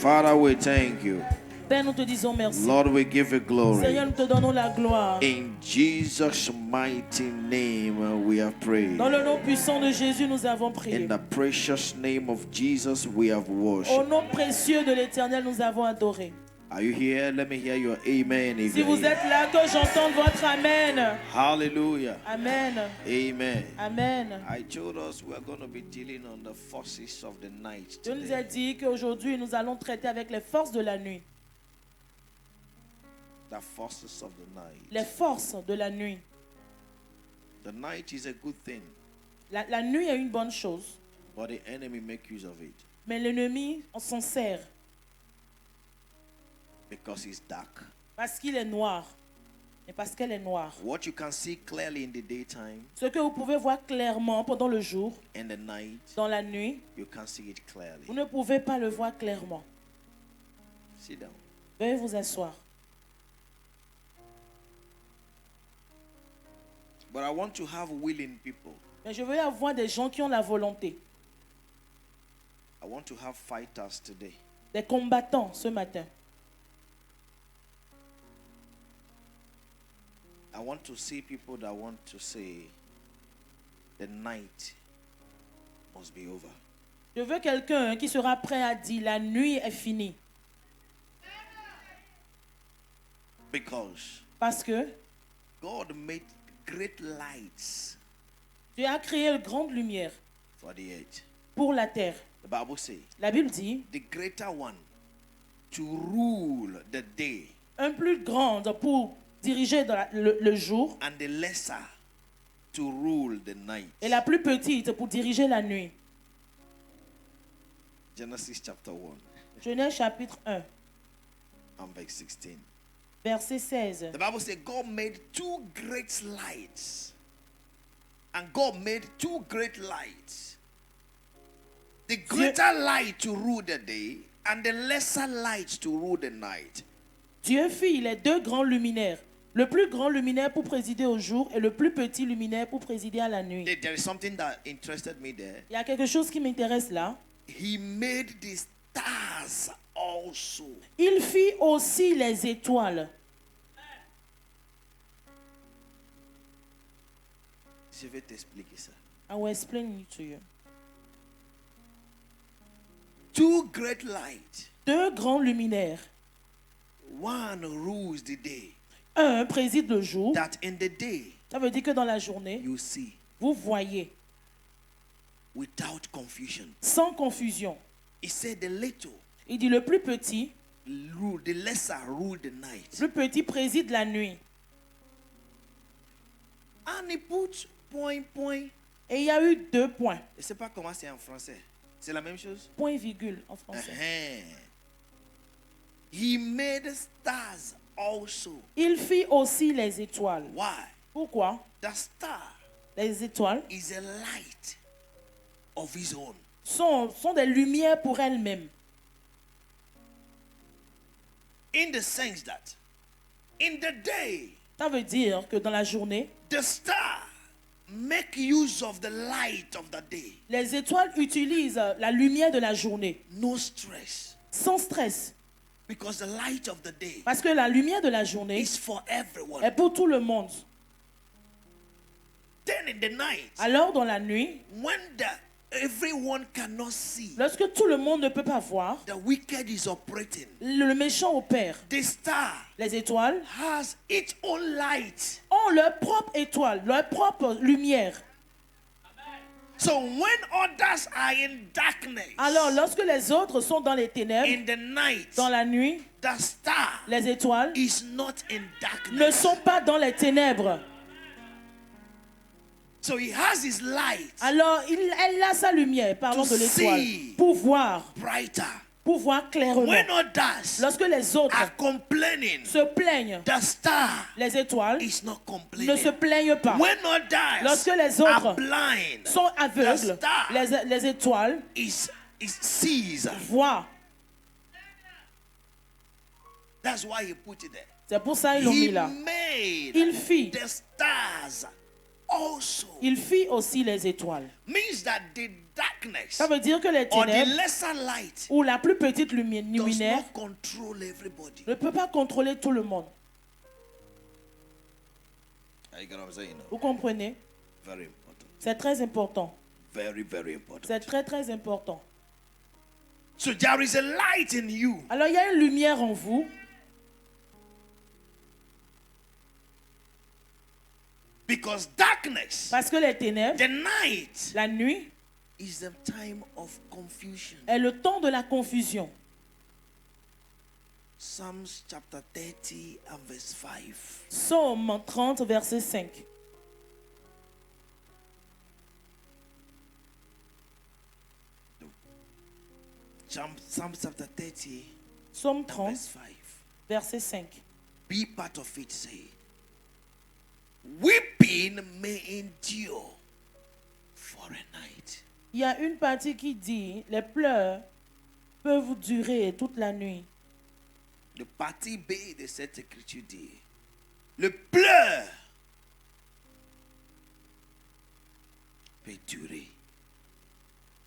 Father, we thank you. Père, nous te disons merci. Lord, we give you glory. Seigneur, nous te donnons la gloire. In Jesus' mighty name we have prayed. Dans le nom puissant de Jésus, nous avons prié. In the precious name of Jesus we have Au worshipped. nom précieux de l'Éternel, nous avons adoré. Are you here? Let me hear your amen. Si vous êtes là, que j'entende votre amen. Hallelujah. Amen. Amen. Amen. I told us we are going to be dealing on the forces of the night Dieu nous a today. dit qu'aujourd'hui, nous allons traiter avec les forces de la nuit. The forces of the night. Les forces de la nuit. The night is a good thing, La nuit est une bonne chose, but the enemy make use of it mais l'ennemi s'en sert because it's dark. parce qu'il est noir et parce qu'elle est noire. What you can see clearly in the daytime, Ce que vous pouvez voir clairement pendant le jour, in the night, dans la nuit, you can't see it clearly. vous ne pouvez pas le voir clairement. Sit down. Veuillez vous asseoir. But I want to have willing people. Mais je veux avoir des gens qui ont la volonté, I want to have fighters today. des combattants ce matin. I want to see people that want to say the night must be over. Je veux quelqu'un qui sera prêt à dire la nuit est finie. Because Parce que God made great lights Dieu a créé une grande lumière for the earth. pour la terre. The Bible says La Bible dit, the greater one to rule the day un plus grand pour diriger le jour and the lesser to rule the night. et la plus petite pour diriger la nuit. Genesis chapter 1 Genèse chapitre 1, and verse 16. verset 16. The Bible says God made two great lights. And God made two great lights. The greater light to rule the day and the lesser light to rule the night. Dieu fit les deux grands luminaires. Le plus grand luminaire pour présider au jour et le plus petit luminaire pour présider à la nuit. There is something that interested me there. Il y a quelque chose qui m'intéresse là. He made the stars also. Il fit aussi les étoiles. Je vais t'expliquer ça. I will explain it to you. Two great lights. Deux grands luminaires. One rules the day. Un préside le jour. That in the day Ça veut dire que dans la journée, you see vous voyez without confusion. sans confusion. He said the little Il dit le plus petit, rule, the lesser rule the night. le petit préside la nuit. And he put point. Et il y a eu deux points. Je ne sais pas comment c'est en français. C'est la même chose? Point virgule en français. He made stars also. Il fit aussi les étoiles. Why? Pourquoi? The star Les étoiles is a light of his own. sont des lumières pour elles-mêmes. In the sense that in the day, Ça veut dire que dans la journée, the star make use of the light of the day. les étoiles utilisent la lumière de la journée No stress. sans stress. Because the light of the day Parce que la lumière de la journée is for everyone. est pour tout le monde. Then in the night, Alors dans la nuit, when everyone cannot see, lorsque tout le monde ne peut pas voir, the wicked is operating. le méchant opère. The star Les étoiles has its own light. ont leur propre étoile, leur propre lumière. So when others are in darkness, Alors lorsque les autres sont dans les ténèbres, in the night, dans la nuit, the star les étoiles is not in ne darkness. sont pas dans les ténèbres. So he has his light Alors elle a sa lumière, parlons To de l'étoile, see. pour voir clairement. When others Lorsque les autres are complaining, se plaignent, the star les étoiles is not ne complaining. se plaignent pas. When others Lorsque les are autres blind, sont the aveugles, star les étoiles is sees. voient. That's why he put it there. C'est pour ça qu'ils l'ont He mis là. made Il fit the stars also. Il fit aussi les étoiles. Means that the darkness Ça veut dire que les or the ténèbres lesser light ou la plus petite does luminaire not control everybody. ne peut pas contrôler tout le monde. You get what I'm saying? Vous comprenez? Very important. C'est très important. Very, very important. C'est très très important. So there is a light in you. Alors il y a une lumière en vous. Because darkness, Parce que les ténèbres, the night, la nuit, is the time of confusion. est le temps de la confusion. Psalms chapter 30 and verse 5. Psaume 30, verset 5. Psalms chapter 30 Psaume and 30, verse 5. verset 5. Be part of it, say. Weeping may endure for a night. Il y a une partie qui dit, les pleurs peuvent durer toute la nuit. Le parti B de cette écriture dit, le pleur peut durer.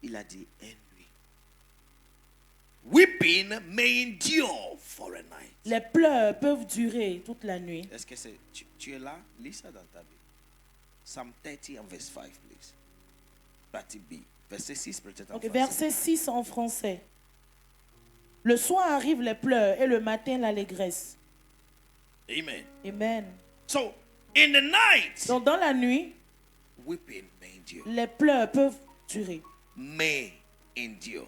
Il a dit une nuit. Weeping may endure for a night. Les pleurs peuvent durer toute la nuit. Est-ce que c'est, tu es là? Lis ça dans ta Bible. Psalm 30 and verse 5, please. Partie B. Verset 6 peut-être en Ok, français. verset 6 en français. Le soir arrivent les pleurs et le matin l'allégresse. Amen. Amen. So, in the night, Donc dans la nuit, weeping may endure. les pleurs peuvent durer. May endure.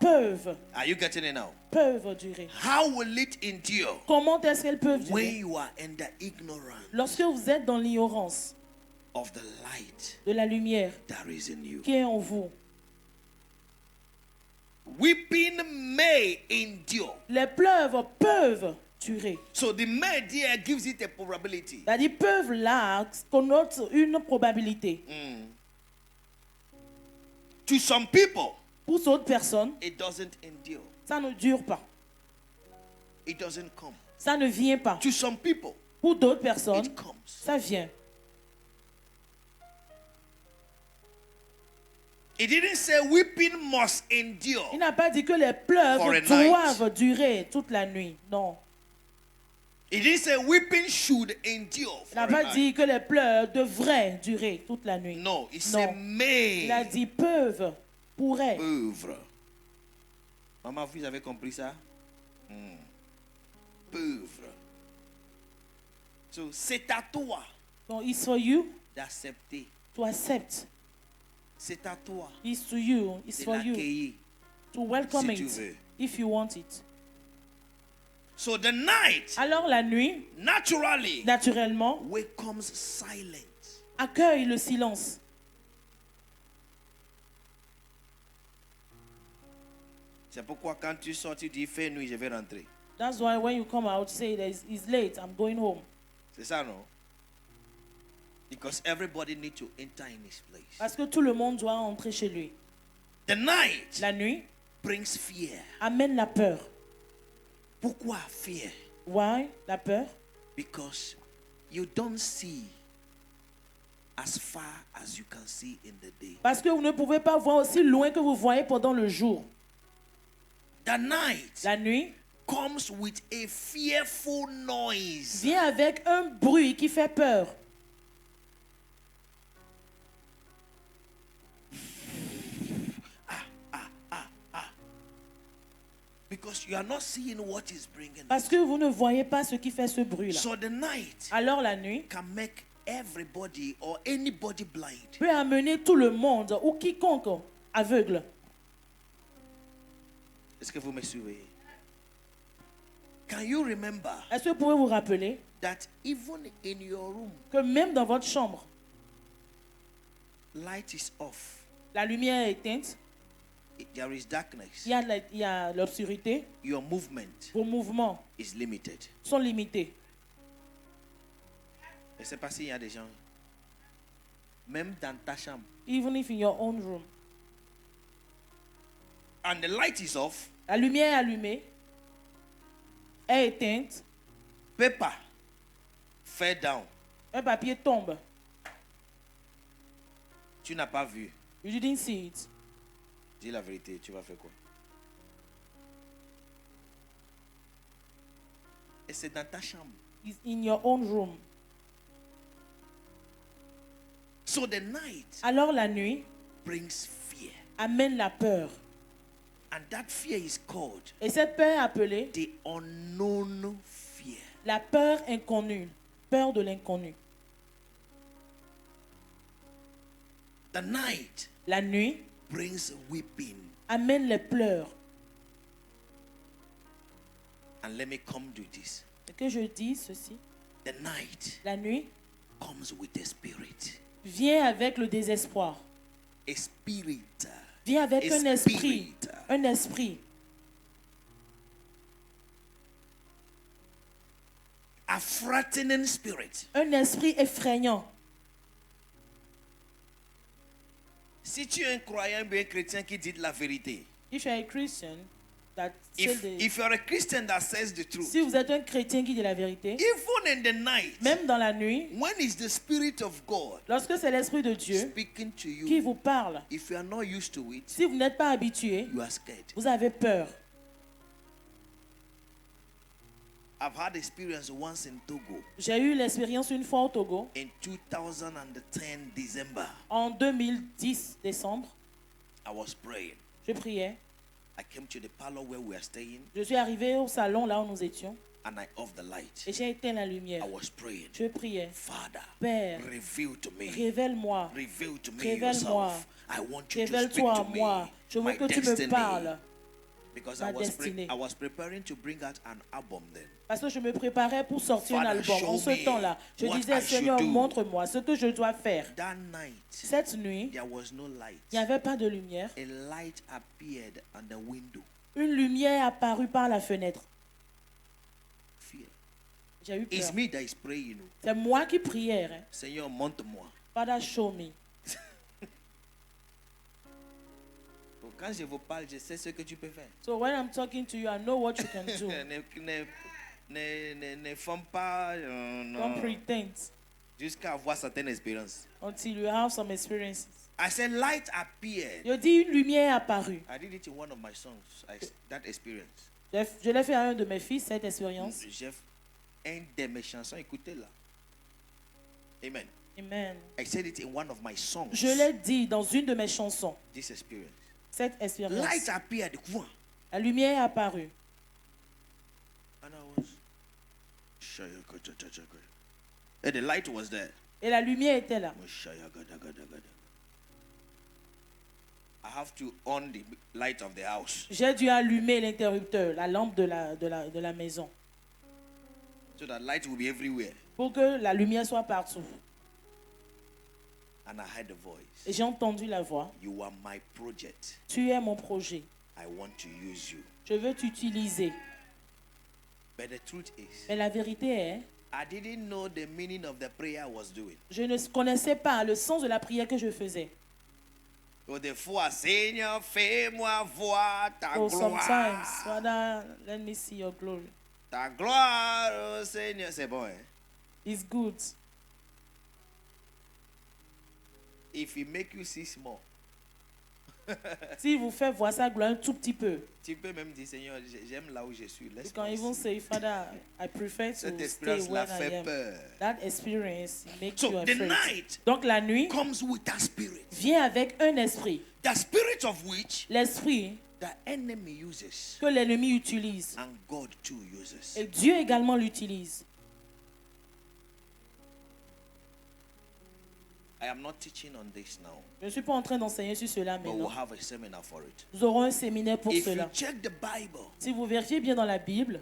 Peuvent Are you getting it now? durer. How will it endure? Comment est-ce qu'elles peuvent When durer? you are under ignorance Lorsque vous êtes dans l'ignorance of the light de la lumière that is in you. qui est en vous. Weeping may endure. Les pleurs peuvent durer. So the may there gives it a probability. C'est-à-dire peuvent là connote une probabilité. To some people, Pour d'autres personnes, it doesn't endure. ça ne dure pas. It doesn't come. Ça ne vient pas. To some people, Pour d'autres personnes, it comes. ça vient. It didn't say weeping must endure. Il n'a pas dit que les pleurs For a doivent durer toute la nuit. Non. It didn't say weeping should endure. Il n'a For a pas dit night. que les pleurs devraient durer toute la nuit. No, it Non. said may. Il a dit peuvent, pourraient. Pauvre. Maman, vous avez compris ça? Pauvre. So, c'est à toi Donc, it's for you d'accepter. to accept. C'est à toi It's to you. It's de for you l'accueillir. to welcome Si tu it veux. if you want it. So the night, Alors la nuit, naturally, naturellement, welcomes silence. accueille le silence. C'est pourquoi quand tu sors, tu dis fais nuit, je vais rentrer. That's why when you come out, say it's late, I'm going home. C'est ça, non? Because everybody needs to enter in his place. Parce que tout le monde doit entrer chez lui. The night La nuit brings fear. amène la peur. Pourquoi fear? Why? La peur? Because you don't see as far as you can see in the day. Parce que vous ne pouvez pas voir aussi loin que vous voyez pendant le jour. The night La nuit comes with a fearful noise. vient avec un bruit qui fait peur. Because you are not seeing what is bringing. Parce que vous ne voyez pas ce qui fait ce bruit-là. So the night Alors la nuit can make everybody or anybody blind. peut amener tout le monde ou quiconque aveugle. Est-ce que vous me suivez? Can you remember Est-ce que vous pouvez vous rappeler that even in your room, que même dans votre chambre, light is off, la lumière est éteinte, there is darkness, il y a l'obscurité, your movement vos mouvements is limited. sont limités. Je ne sais pas s'il y a des gens, même dans ta chambre, Even if in your own room. and the light is off, La lumière est allumée, est éteinte, paper fell down. un papier tombe. Tu n'as pas vu. You didn't see it. Dis la vérité, tu vas faire quoi? Et c'est dans ta chambre. It's in your own room. So the night Alors la nuit brings fear. amène la peur. And that fear is called Et cette peur est appelée the unknown fear. la peur inconnue. Peur de l'inconnu. The night La nuit brings weeping. amène les pleurs. And let me come to this. Et que je dis ceci. The night La nuit comes with a spirit. vient avec le désespoir. A spirit. Vient avec A un esprit. spirit. Un esprit. A frightening spirit. Un esprit effrayant. Si tu es un croyant ou un chrétien qui dit la vérité, If you are a Christian that says if you are a Christian that says the truth, si vous êtes un chrétien qui dit la vérité, even in the night, même dans la nuit, when is the spirit of God lorsque c'est l'esprit de Dieu speaking to qui you, vous parle, if you are not used to it, si vous n'êtes pas habitué, you are scared. vous avez peur. I've had experience once in Togo J'ai eu l'expérience une fois au Togo in 2010 December. en 2010 décembre. I was praying. Je priais. I came to the parlor where we are staying Je suis arrivé au salon là où nous étions and I off the light. et j'ai éteint la lumière. I was praying. Je priais. Father, Père, reveal to me. révèle-moi. Reveal to me Révèle-moi. yourself. I want you to speak Révèle-toi à to moi. me. Je veux My que tu me destiny. parles. Because Ma I destinée. was preparing to bring out an album then. Parce que je me préparais pour sortir un Father, album. En show ce me temps-là, je what disais, I Seigneur, should do. montre-moi ce que je dois faire. That night, Cette nuit, there was no light. il n'y avait pas de lumière. A light appeared on the window. Une lumière apparut par la fenêtre. Fear. J'ai eu It's peur. me that is praying. C'est moi qui priais. Hein. Seigneur, montre-moi. Father, show me. Quand je vous parle, je sais ce que tu peux faire. So when I'm talking to you, I know what you can do. Ne forme pas Don't pretend jusqu'à avoir certaines expériences. until you have some experiences. I said light appeared. Je dis une lumière apparut. I did it in one of my songs. That experience. Je l'ai fait à un de mes fils, cette expérience. J'ai un de mes chansons, écoutez-la. Amen. Amen. I said it in one of my songs. Je l'ai dit dans une de mes chansons. This experience. Cette expérience. Light appeared. La lumière est apparue. And I was. And the light was there. Et la lumière était là. I have to on the light of the house J'ai dû allumer l'interrupteur, la lampe de la maison, so that light will be everywhere. pour que la lumière soit partout. And I heard the voice. Et j'ai entendu la voix. You are my project. Tu es mon projet. I want to use you. Je veux t'utiliser. But the truth is, Mais la vérité est, I didn't know the meaning of the prayer I was doing. je ne connaissais pas le sens de la prière que je faisais. So des fois, Seigneur, fais-moi voir ta Oh, gloire. sometimes, Father, let me see your glory. Ta gloire, oh Seigneur. C'est bon, hein? It's good. If he make you see small, S'il vous fait voir sa gloire un tout petit peu, tu peux même dire, Seigneur, j'aime là où je suis. you Laisse-moi can even ici. say, Father, I prefer Cette to stay expérience where l'a I fait am. peur. That experience makes So you the afraid. night Donc la nuit comes with that spirit. vient avec un esprit. The spirit of which L'esprit the enemy uses que l'ennemi utilise. and God too uses. Et Dieu également l'utilise. I am not teaching on this now, Je ne suis pas en train d'enseigner sur cela but we'll maintenant. have a seminar for it. Nous aurons un séminaire pour If you cela. check the Bible, Si vous vérifiez bien dans la Bible,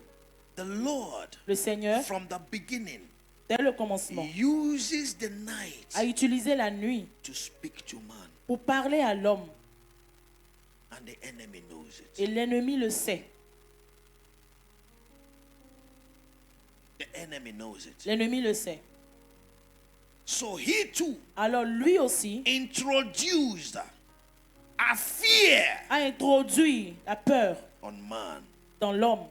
the Lord, le Seigneur, from the beginning, dès le commencement, uses the night a utilisé la nuit to speak to man, pour parler à l'homme. and the enemy knows it. Et l'ennemi le sait. The enemy knows it. L'ennemi le sait. So he too Alors lui aussi introduced a fear a introduit la peur on man dans l'homme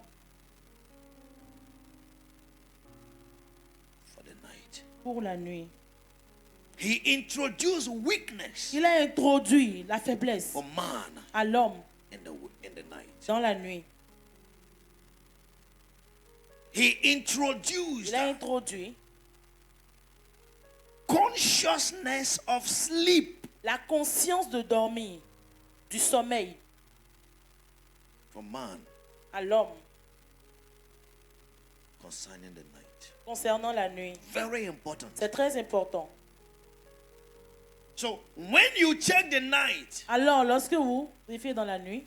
for the night. pour la nuit. He introduced weakness Il a introduit la faiblesse for man à l'homme in the night. dans la nuit. He introduced Il a introduit consciousness of sleep la conscience de dormir, du sommeil for man à l'homme concerning the night. concernant la nuit. Very important. C'est très important. So when you check the night, Alors, lorsque vous vérifiez dans la nuit,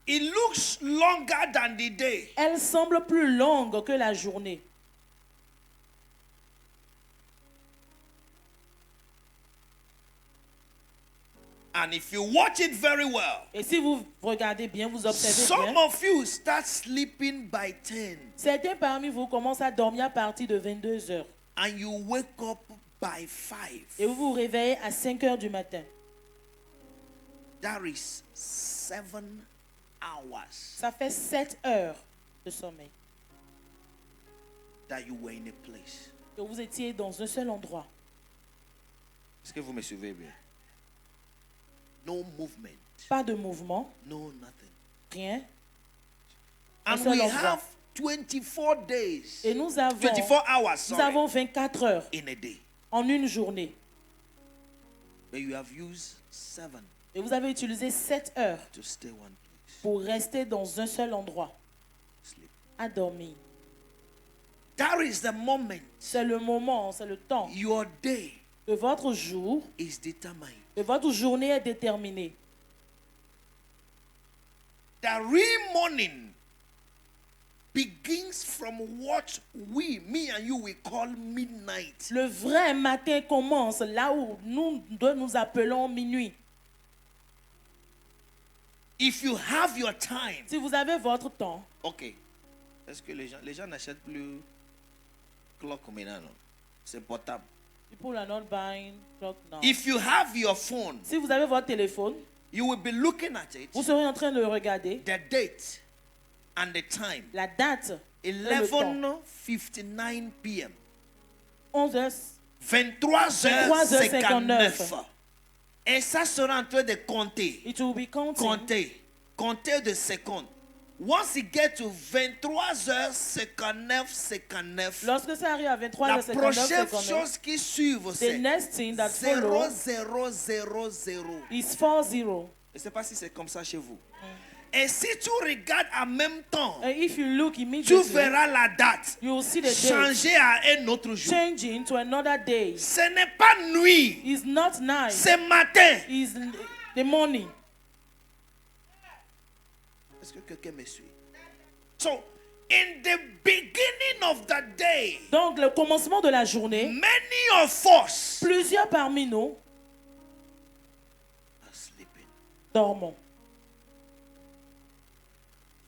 it looks longer than the day. elle semble plus longue que la journée. And if you watch it very well, Et si vous regardez bien, vous observez some bien, of you start sleeping by 10 certains parmi vous commencent à dormir à partir de 22 heures. and you wake up by 5. Et vous vous réveillez à 5 heures du matin. That is 7 hours Ça fait 7 heures de sommeil that you were in a place. que vous étiez dans un seul endroit. Est-ce que vous me suivez bien? No movement, Pas de mouvement, no nothing. rien. And seul we endroit. have 24 days, Et nous avons 24 hours, Nous sorry, avons 24 heures in a day. en une journée. But you have used 7 Et vous avez utilisé 7 heures to stay one place. pour rester dans un seul endroit, Sleep. à dormir. That is the moment C'est le moment, c'est le temps your day que votre jour, is determined. que votre journée est déterminée. The real morning begins from what me and you, we call midnight. Le vrai matin commence là où nous appelons minuit. If you have your time, Si vous avez votre temps, ok. Est-ce que les gens n'achètent plus clock maintenant, non? C'est portable. people are not buying clock now. If you have your phone, Si vous avez votre téléphone, you will be looking at it, vous serez en train de regarder the date and the time. la date et le temps. 11:59 p.m. 11 heures. 23h59. Et ça sera en train de compter. It will be counting. Compter de secondes. Once it gets to 23h59, Lorsque ça arrive à la 23h59, prochaine chose qui suit, the c'est next thing that follows 0000. is 40. Je ne sais pas si c'est comme ça chez vous. Et si tu regardes en même temps, And if you look tu immediately, verras la date you will see the date changer à un autre jour. changing to another day. Ce n'est pas nuit, It's not night, c'est matin. it's the morning. Est-ce que quelqu'un me suit? So, in the beginning of the day, Donc, le commencement de la journée, many of us plusieurs parmi nous are sleeping. dormons.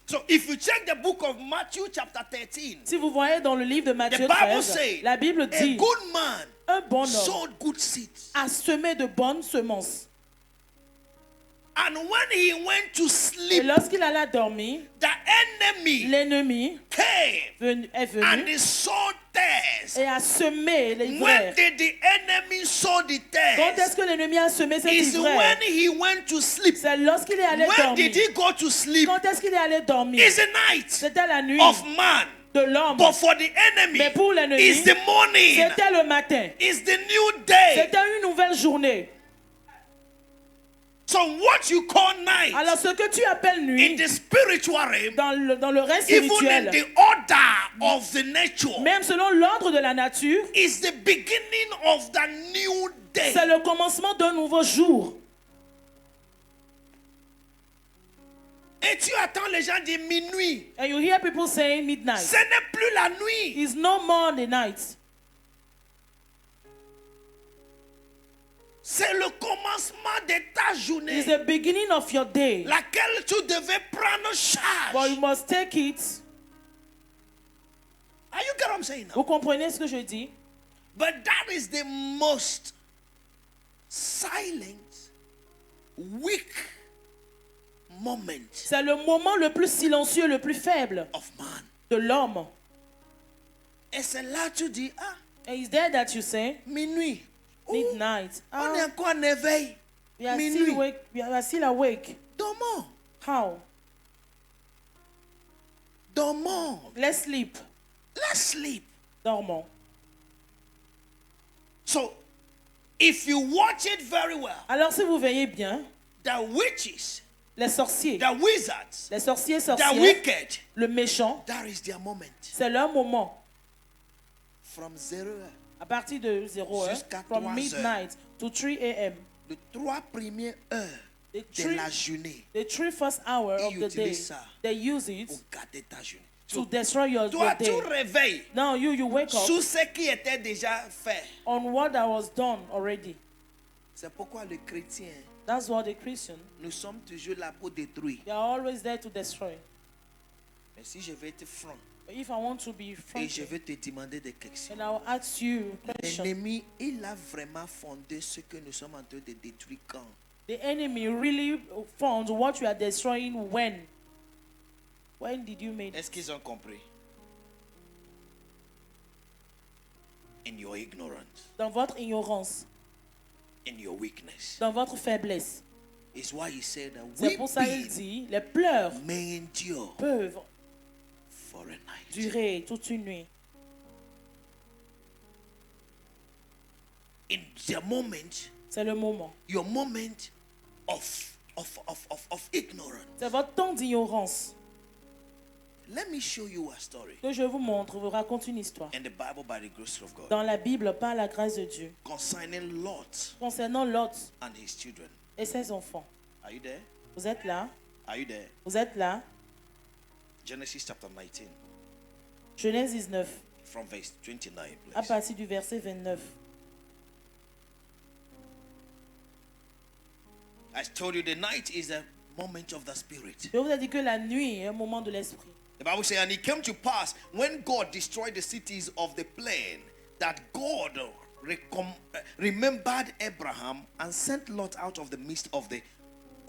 So, if you check the book of Matthew chapter 13, Si vous voyez dans le livre de Matthieu the Bible 13, says la Bible a dit good man un bon homme sowed good seeds. a semé de bonnes semences. And when he went to Et sleep, lorsqu'il alla dormir, the enemy l'ennemi came est and venu he sowed tares. et a semé les When vers. did the enemy sow the Quand est-ce tares? que l'ennemi a semé cette Is ivraie? when he went to sleep. C'est lorsqu'il est allé When dormir. did he go to sleep? Quand est-ce qu'il est allé dormir? It's the night C'était la nuit of man. de l'homme. But for the enemy, Mais pour l'ennemi, it's the morning. c'était le matin. It's the new day. C'était une nouvelle journée. So what you call night Alors ce que tu appelles in nuit, the spiritual realm, dans le reste even in spirituel, the order of the nature, même selon l'ordre de la nature, is the beginning of the new day. c'est le commencement d'un nouveau jour. Et tu attends les gens dire minuit. And you hear people saying midnight. Ce n'est plus la nuit. It's no more the night. C'est le commencement de ta journée, It's the beginning of your day. laquelle tu devais prendre But you charge. must take it. Are you get what I'm saying now? Vous comprenez ce que je dis? But that is the most silent, weak moment C'est le moment le plus silencieux, le plus faible of man. de l'homme. Et c'est là que tu dis, ah, And it's there that you say, minuit. midnight. On est encore en éveil. We are Minuit. still awake. We are still awake. Dormons. How? Dormons. Let's sleep. Let's sleep. Dormons. So, if you watch it very well, Alors si vous veillez bien, the witches, les sorciers, the wizards, les sorciers, the sorcières, wicked, le méchant, that is their moment. c'est leur moment. From 0 À partir de 0 heures, Jusqu'à from 3 midnight to 3 a.m. les 3 premières heures The de three, la journée the 3 first hour of Ils the day, utilisent ça. they use it pour garder ta journée. to destroy your Toi, day. tu réveilles Now you wake up sous ce qui était déjà fait. on what that was done already. C'est pourquoi le chrétien, That's what the Christian, nous sommes toujours là pour détruire. they are always there to destroy. Mais si je vais être franc But if I want to be et frank, je vais te demander des questions, and I will ask you a question. l'ennemi, il a vraiment fondé ce que nous sommes en train de détruire quand? The enemy really found what you are destroying when? When did you make it? Est-ce qu'ils ont compris? In your ignorance, Dans votre ignorance, in your weakness. dans votre faiblesse. It's why he said that C'est pour ça qu'il weeping dit, les pleurs may endure peuvent for a night. durer toute une nuit. In the moment, C'est le moment. your moment of ignorance. C'est votre temps d'ignorance. Let me show you a story Que je vous montre, vous raconte une histoire. in the Bible by the grace of God Dans la Bible, par la grâce de Dieu, concerning Lot concernant Lot and his children. et ses enfants. Are you there? Vous êtes là? Are you there? Vous êtes là? Genesis chapter 19 Genèse 19, from verse 29, à please. partir du verset 29. I told you the night is a moment of the spirit. Je vous ai dit que la nuit est un moment de l'esprit. The Bible says, and it came to pass when God destroyed the cities of the plain, that God remembered Abraham and sent Lot out of the midst of the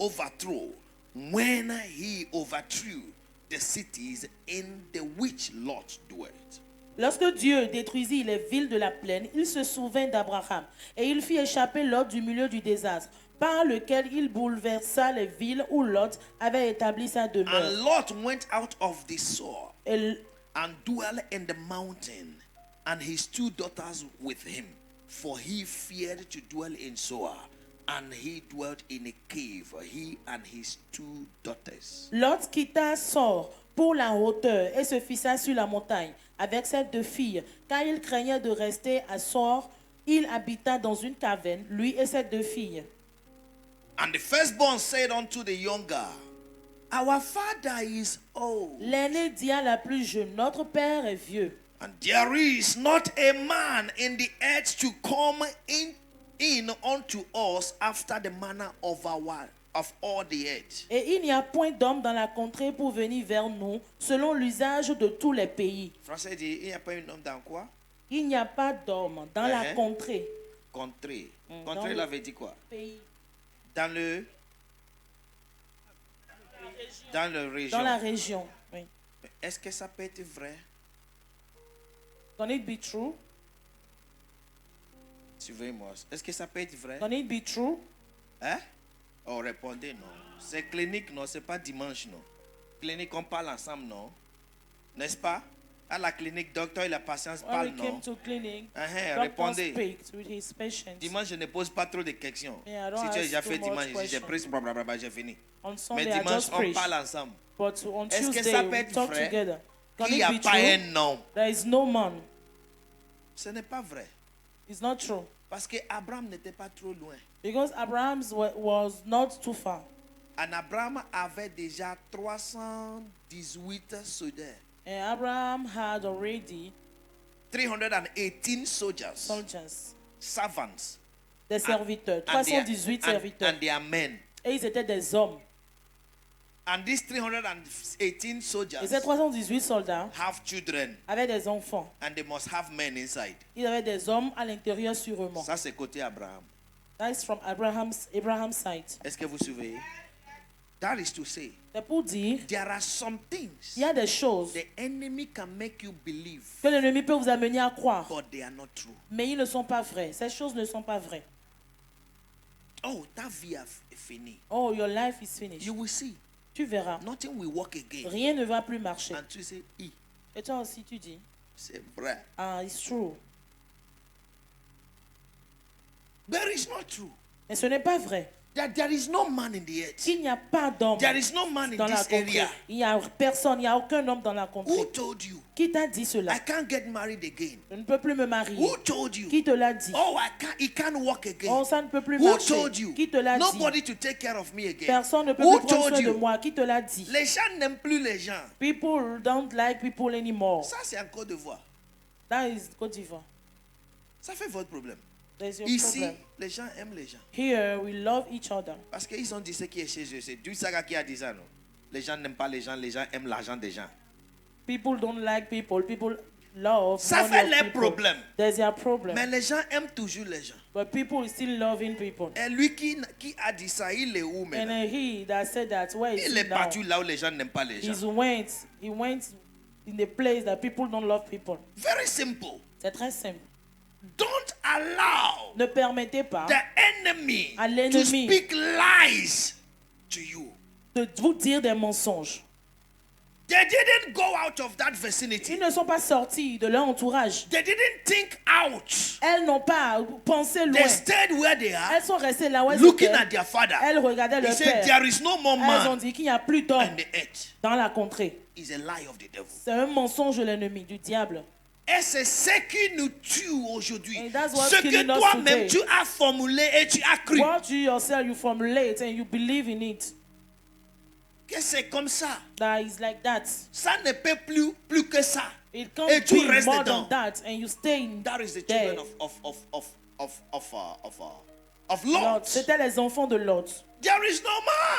overthrow, when he overthrew the cities in the which Lot dwelt. Lorsque Dieu détruisit les villes de la plaine, il se souvint d'Abraham et il fit échapper Lot du milieu du désastre, par lequel il bouleversa les villes où Lot avait établi sa demeure. And Lot went out of the Zoar Et and dwelt in the mountain, and his 2 daughters with him, for he feared to dwell in Zoar, and he dwelt in a cave, he and his 2 daughters. Lot quitta Sor pour la hauteur et se fixa sur la montagne avec ses 2 filles, car il craignait de rester à Sor. Il habita dans une caverne, lui et ses 2 filles. And the firstborn said unto the younger, our father is old, L'aîné dit à la plus jeune, notre père est vieux, and there is not a man in the earth to come in unto us after the manner of all the earth. et il n'y a point d'homme dans la contrée pour venir vers nous, selon l'usage de tous les pays. Français dit, il n'y a pas un homme dans quoi? Il n'y a pas d'homme dans la Uh-huh. contrée. Contrée. Dans Contrée, le- là veut dire quoi? Pays. Dans la région. Dans la région. Oui. Est-ce que ça peut être vrai? Can it be true? Suivez-moi. Est-ce que ça peut être vrai? Can it be true? Hein? Oh, répondez non. C'est clinique, non? C'est pas dimanche, non? Clinique, on parle ensemble, non? N'est-ce pas? À la clinique, docteur et la patience When parlent, we came non? to clinic, Uh-huh, doctor répondez. speaks with his patients. Dimanche, je ne pose pas trop de questions. Yeah, I don't Si tu as ask déjà too fait much dimanche, ici, j'ai questions. pris, blablabla, j'ai fini. On Mais Sunday, I dimanche, just on preach. parle ensemble. But on Est-ce que Tuesday, ça peut we être talk vrai? together. Can Il n'y it a be pas un true? nom. There is no man. Ce n'est pas vrai. It's not true. Parce que Abraham n'était pas trop loin. Because Abraham was not too far. And Abraham avait déjà 318 soldats. And Abraham had already 318 soldiers, soldiers, servants, des serviteurs, and their- 318 and serviteurs. their men. Et ils étaient des hommes. And these 318 soldiers Et ces 318 soldats have children, avaient des enfants. and they must have men inside. Ils avaient des hommes à l'intérieur sûrement. Ça, c'est côté Abraham. That is from Abraham's side. Est-ce que vous suivez? That is to say, C'est pour dire, there are some things il y a des choses the enemy can make you believe, que l'ennemi peut vous amener à croire, but they are not true. mais ils ne sont pas vrais. Ces choses ne sont pas vraies. Oh, ta vie est finie. Oh, your life is finished. You will see. Tu verras. Nothing will work again. Rien ne va plus marcher. And tu sais, Et toi aussi, tu dis, c'est vrai. ah, it's true. But it's not true. Mais ce n'est pas vrai. That there is no man in the earth. Il n'y a pas d'homme There is no man in dans la this contrée. area. Il n'y a personne, il n'y a aucun homme dans la Who contrée. told you Qui t'a dit cela? I can't get married again? Je ne peux plus me marier. Who told you? Qui te l'a dit? Oh, he can't walk again. Oh, ça ne peut plus Who marcher. told you? Qui te l'a dit? Nobody to take care of me again. Personne ne peut Who plus prendre told soin de you? moi. Qui te l'a dit? Les gens n'aiment plus les gens. People don't like people anymore. Ça, c'est en Côte d'Ivoire. That is Côte d'Ivoire. Ça fait votre problème. There's your Ici, problem. les gens aiment les gens. Here, we love each other. Parce qu'ils ont dit ce qui est chez eux. C'est Dieu Saga qui a dit ça, non? Les gens n'aiment pas les gens aiment l'argent des gens. People don't like people. People love Ça money fait of les people. problèmes. There's your problem. Mais les gens aiment toujours les gens. But people is still loving people. Et lui qui a dit ça, il est où And maintenant? he that said that, where is Il he est now? parti là où les gens n'aiment pas les gens. He went in the place that people don't love people. Very simple. C'est très simple. Don't allow Ne permettez pas the enemy à to l'ennemi speak lies to you. de vous dire des mensonges. They didn't go out of that vicinity. Ils ne sont pas sortis de leur entourage. They didn't think out. Elles n'ont pas pensé loin. They stayed where they are, Elles sont restées là où elles looking étaient. at their father. Elles regardaient He leur said, père. there is no more Elles ont man dit qu'il n'y a plus d'hommes on the earth. dans la contrée. It's a lie of the devil. C'est un mensonge de l'ennemi, du diable. Et c'est ce qui nous tue aujourd'hui. And that's what's Ce que killing us toi-même today. tu as formulé et tu as cru. What you yourself, you formulate and you believe in it. Que c'est comme ça. That is like that. Ça ne peut plus que ça. It can't Et tu be restes more dedans. than that, and you stay in That is the there. children of Lot. Lot. C'était les enfants de Lot. There is no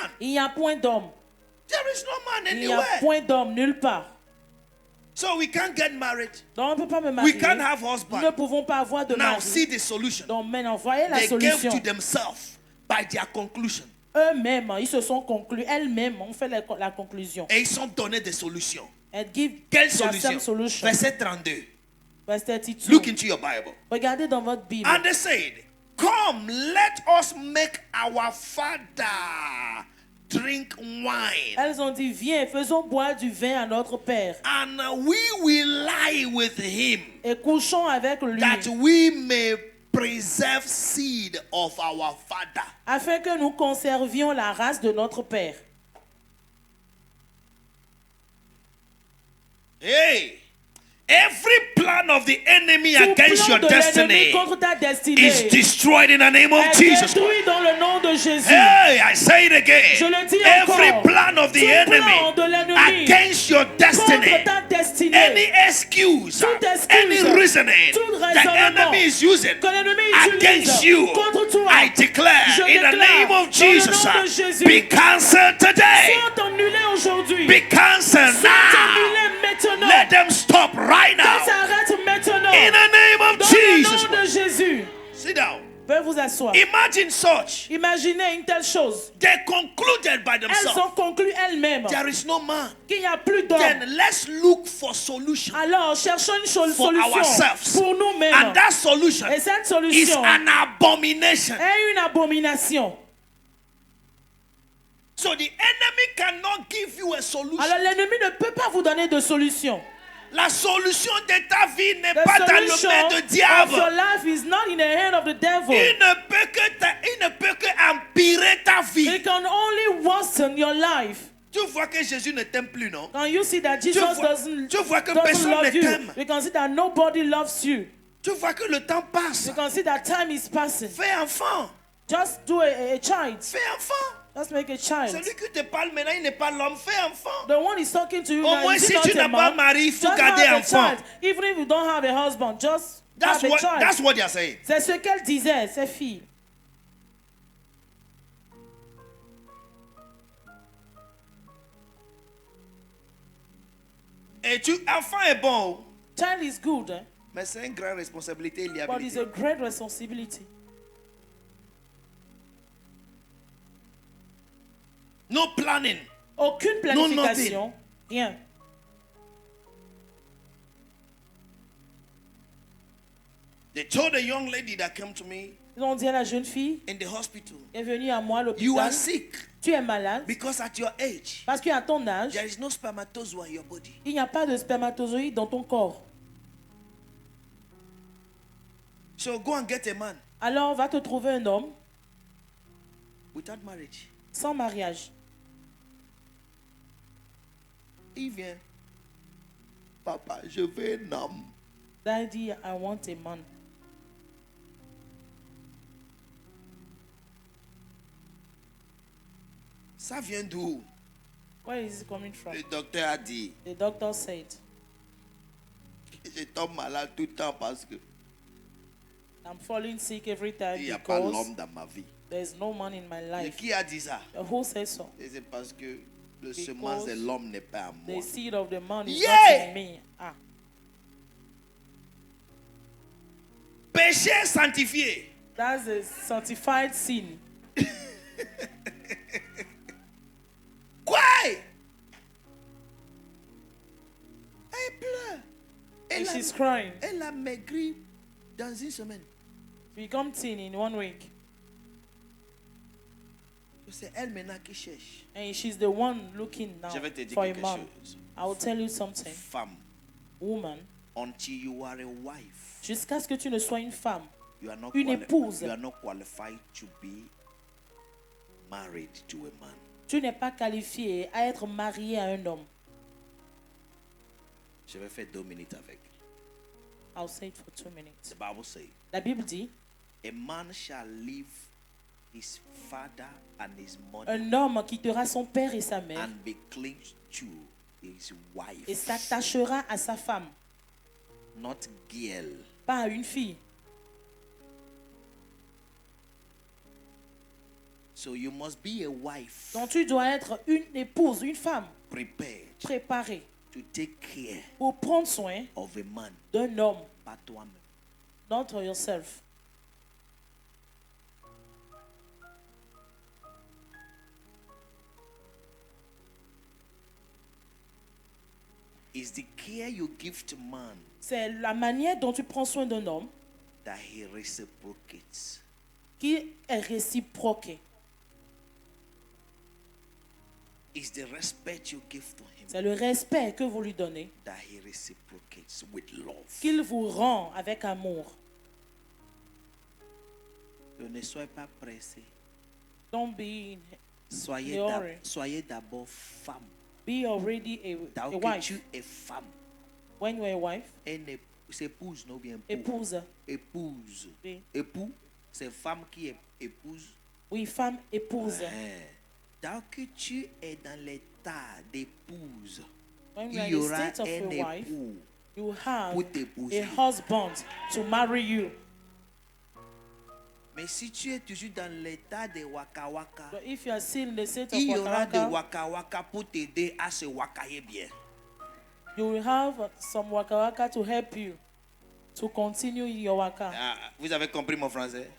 man. Il n'y a point d'homme. There is no man Il n'y a anywhere. point d'homme nulle part. So we can't get married. Donc on ne peut pas me marier. We can't have Nous ne husband. pouvons pas avoir de Now mari. see the solution. Donc maintenant, voyez la They gave solution. to themselves by their conclusion. Eux-mêmes, ils se sont conclus. Elles-mêmes ont fait la conclusion. Et ils ont donné des solutions. And give Quelle yourself solution? Verset 32. Verset 32. Look into your Bible. Regardez dans votre Bible. And they said, come, let us make our father drink wine. Elles ont dit, viens, faisons boire du vin à notre père. And we will lie with him, Et couchons avec lui. that we may preserve seed of our father. Afin que nous conservions la race de notre père. Hey, every plan of the enemy Tout against plan your de l'ennemi destiny contre ta destinée is destroyed in the name of est Jesus. détruit dans le nom de Jésus. Hey, I say it again. Je le dis Every encore. plan of the Tout plan de enemy l'ennemi against your destiny, contre ta destinée. any excuse, Toute excuse, any reasoning tout the raisonnement enemy is using que l'ennemi against utilise you, contre toi, I declare je in the déclare, name of dans Jesus, le nom de Jésus, be cancelled today. sont annulés aujourd'hui. Be cancelled Sont now. annulés maintenant. Let them stop right now. Ça s'arrête maintenant. In the name of Dans Jesus. le nom de Jésus. Sit down. Veuillez vous asseoir. Imagine such. Imaginez une telle chose. They concluded by Elles themselves. ont conclu elles-mêmes There is no man. qu'il n'y a plus d'hommes. Then let's look for solution. Alors, cherchons une For solution ourselves. pour nous-mêmes. And that solution Et cette is solution an abomination. est une abomination. So the enemy cannot give you a solution. Alors, l'ennemi ne peut pas vous donner de solution. La solution de ta vie n'est The pas dans le solution main de of your diable. life is not in the hand of the devil. Il ne peut que empirer ta vie. It can only worsen your life. Tu vois que Jésus ne t'aime plus, non? Can you see that Jesus tu vois que doesn't personne love ne you? t'aime. You can see that nobody loves you. Tu vois que le temps passe. You can see that time is passing. Fais enfant. Just do a child. Fais enfant. Just make a child. Celui qui te parle maintenant, il n'est pas l'homme. Fais enfant. The one is talking to you Au now. moins, Is si he not tu a n'as pas man? mari, il faut Just garder have a enfant. child. Even if you don't have a husband, just have a child. That's what they are saying. C'est ce qu'elle disait, ces filles. Et enfant est bon, Child is good, eh? mais c'est une grande responsabilité et But it's liabilité. a great responsibility. No plan planning. Aucune planification. Rien. They told a young lady that came to me Ils ont dit à la jeune fille, in the hospital, est venue à moi à you are l'hôpital. sick Tu es malade because at your age, parce qu'à ton âge, there is no spermatozoa in your body. il n'y a pas de spermatozoïdes dans ton corps. So go and get a man Alors va te trouver un homme without marriage. sans mariage. Il vient. Papa, je veux un homme. Daddy, I want a man. Ça vient d'où? Where is it coming from? Le docteur a dit, The doctor said, je tombe malade tout le temps parce que I'm falling sick every time il n'y a pas because l'homme dans ma vie. there's no man in my Et life. qui a dit ça? Who says so? Et c'est parce que le semence de l'homme n'est pas à moi. The seed of the man is Yeah! not in me. Ah. Péché sanctifié. That's a sanctified sin. Quoi? Elle pleure. And she's crying. Elle a maigri dans une semaine. Become thin in 1 week. C'est elle maintenant qui cherche. And she's the one looking now Je vais te dire for a quelque man. chose. I will tell you something. Femme, Woman, until you are a wife, jusqu'à ce que tu ne sois une femme, you are not une épouse, you are not qualified to be married to a man. tu n'es pas qualifié à être marié à un homme. Je vais faire 2 minutes avec. I'll say it for 2 minutes. The Bible says, La Bible dit, a man shall leave his father and his mother un homme quittera son père et sa mère and be cling to his wife, et s'attachera à sa femme, not girl. pas à une fille. So you must be a wife Donc tu dois être une épouse, une femme prepared préparée to take care pour prendre soin of a man, d'un homme, pas toi-même. not for yourself. It's the care you give to man C'est la manière dont tu prends soin d'un homme that he reciprocates. qui est réciproque. It's the respect you give to him C'est le respect que vous lui donnez, that he reciprocates with love. qu'il vous rend avec amour. Donc, ne soyez pas pressé. Don't be, Soyez Glory. soyez d'abord femme. be already a Donc que wife. tu es femme. When you're a wife, Épouse, non bien épouse. Épouse. Oui. Époux, c'est femme qui est épouse. Oui, femme, épouse. Donc que tu es dans l'état d'épouse, When you're il y in the aura state of un a wife, époux you have pour t'épouser. a husband to marry you. Mais si tu es toujours dans l'état de waka waka, But if you are still in the state of il y aura de waka, waka waka pour t'aider à se wakayer bien. you will have some waka to help you to continue your waka. Ah, vous avez compris mon français?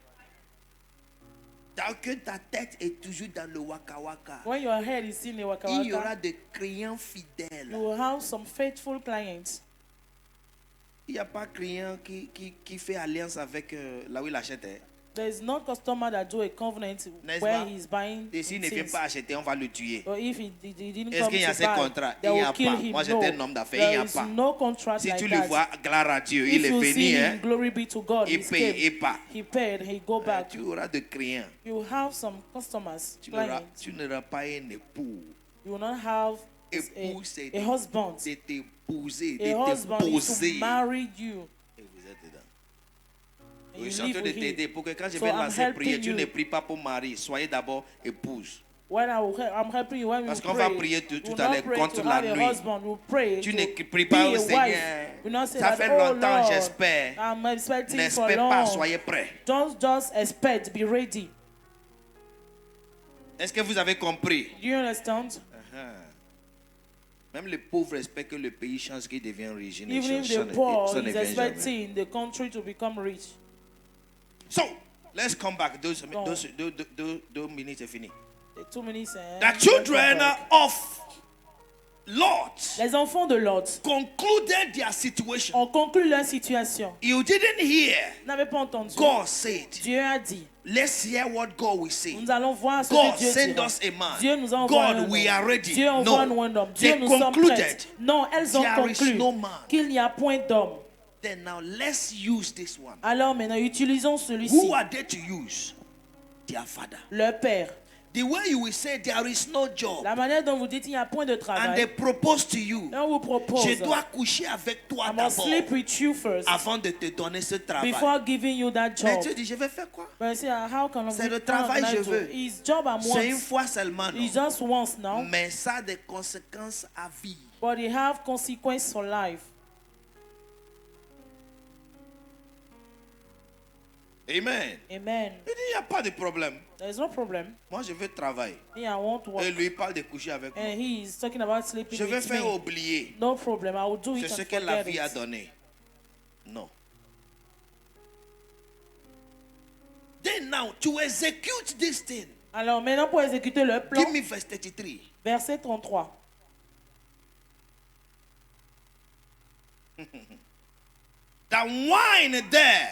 Tant que ta tête est toujours dans le waka waka, When your head is in the waka il y aura waka, des clients you fidèles. will have some faithful clients. Il n'y a pas client qui fait alliance avec là où il achète. There is no customer that do a covenant N'est-ce where pas? he is buying Et s'il ne vient things. pas acheter, on va le tuer. Or if he didn't Est-ce come qu'il y a to ces buy, contrats? they Il n'y will a kill pas. him. Moi, j'étais un No, homme d'affaires, il n'y there a is pas. no contract Si like tu le that. vois, gloire à Dieu, If il est you venu, see hein? him, glory be to God. Il He paye came. et pas. He paid. He go back. Tu auras de clients. You have some customers, clients. Tu n'auras pas un époux. You will not have Époux, c'est a husband. de t'épouser, A de husband te is poser. to marry you. Et vous êtes dedans. And Je you suis en live train de with him. t'aider pour que quand je So vais I'm lancer prier, helping tu you. ne pries pas pour mari. Soyez d'abord épouse. When I'm helping you, when Parce we qu'on pray, va prier tout we will à not l'heure pray contre to la have a nuit. husband. We pray Tu to ne pries be pas au a Seigneur. wife. We not say Ça that, fait oh longtemps, Lord, j'espère. I'm expecting for N'espère pas, long. soyez prêts. Don't just expect, be ready. Est-ce que vous avez compris? Do you understand? Même les pauvres espèrent que le pays change, qu'il devienne riche. Even if the poor is expecting the country to become rich. So, let's come back. 2 Bon. minutes est fini. Too many The children of Lot Les enfants de Lot concluded their situation. ont conclu leur situation. You didn't hear Vous n'avez pas entendu. God said. Dieu a dit. Let's hear what God will say. Nous allons voir ce God que Dieu send dira. us a man. Dieu nous envoie un God, homme. we are ready. Dieu envoie No. un homme. Dieu, They nous sommes concluded. prêts. Non, elles ont There is conclu no man. qu'il n'y a point d'homme. Then now let's use this one. Alors maintenant, utilisons celui-ci. Who are they to use? Their father. Leur père. The way you will say there is no job, La manière dont vous dites il n'y a point de and they travail. propose to you, Et on vous propose. je dois coucher avec toi I must sleep d'abord with you first avant de te donner ce travail. before giving you that Mais job. tu dis, je vais faire quoi? But see, how can C'est le travail je veux. His job at C'est une once. fois seulement, It's non? just once now, Mais ça a des conséquences à vie. but it have consequences for life. Amen. Amen. Il dit, il n'y a pas de problème. There's no problem. Moi, je veux travailler. Me, I want to work. Et lui parle de coucher avec moi. And he is talking about sleeping Je vais with faire me. oublier. No problem. I will do it C'est ce and que la forget vie a it. donné. Non. Then now, to execute this thing, Alors maintenant, pour exécuter le plan, give me verse 33. verset 33. The wine there,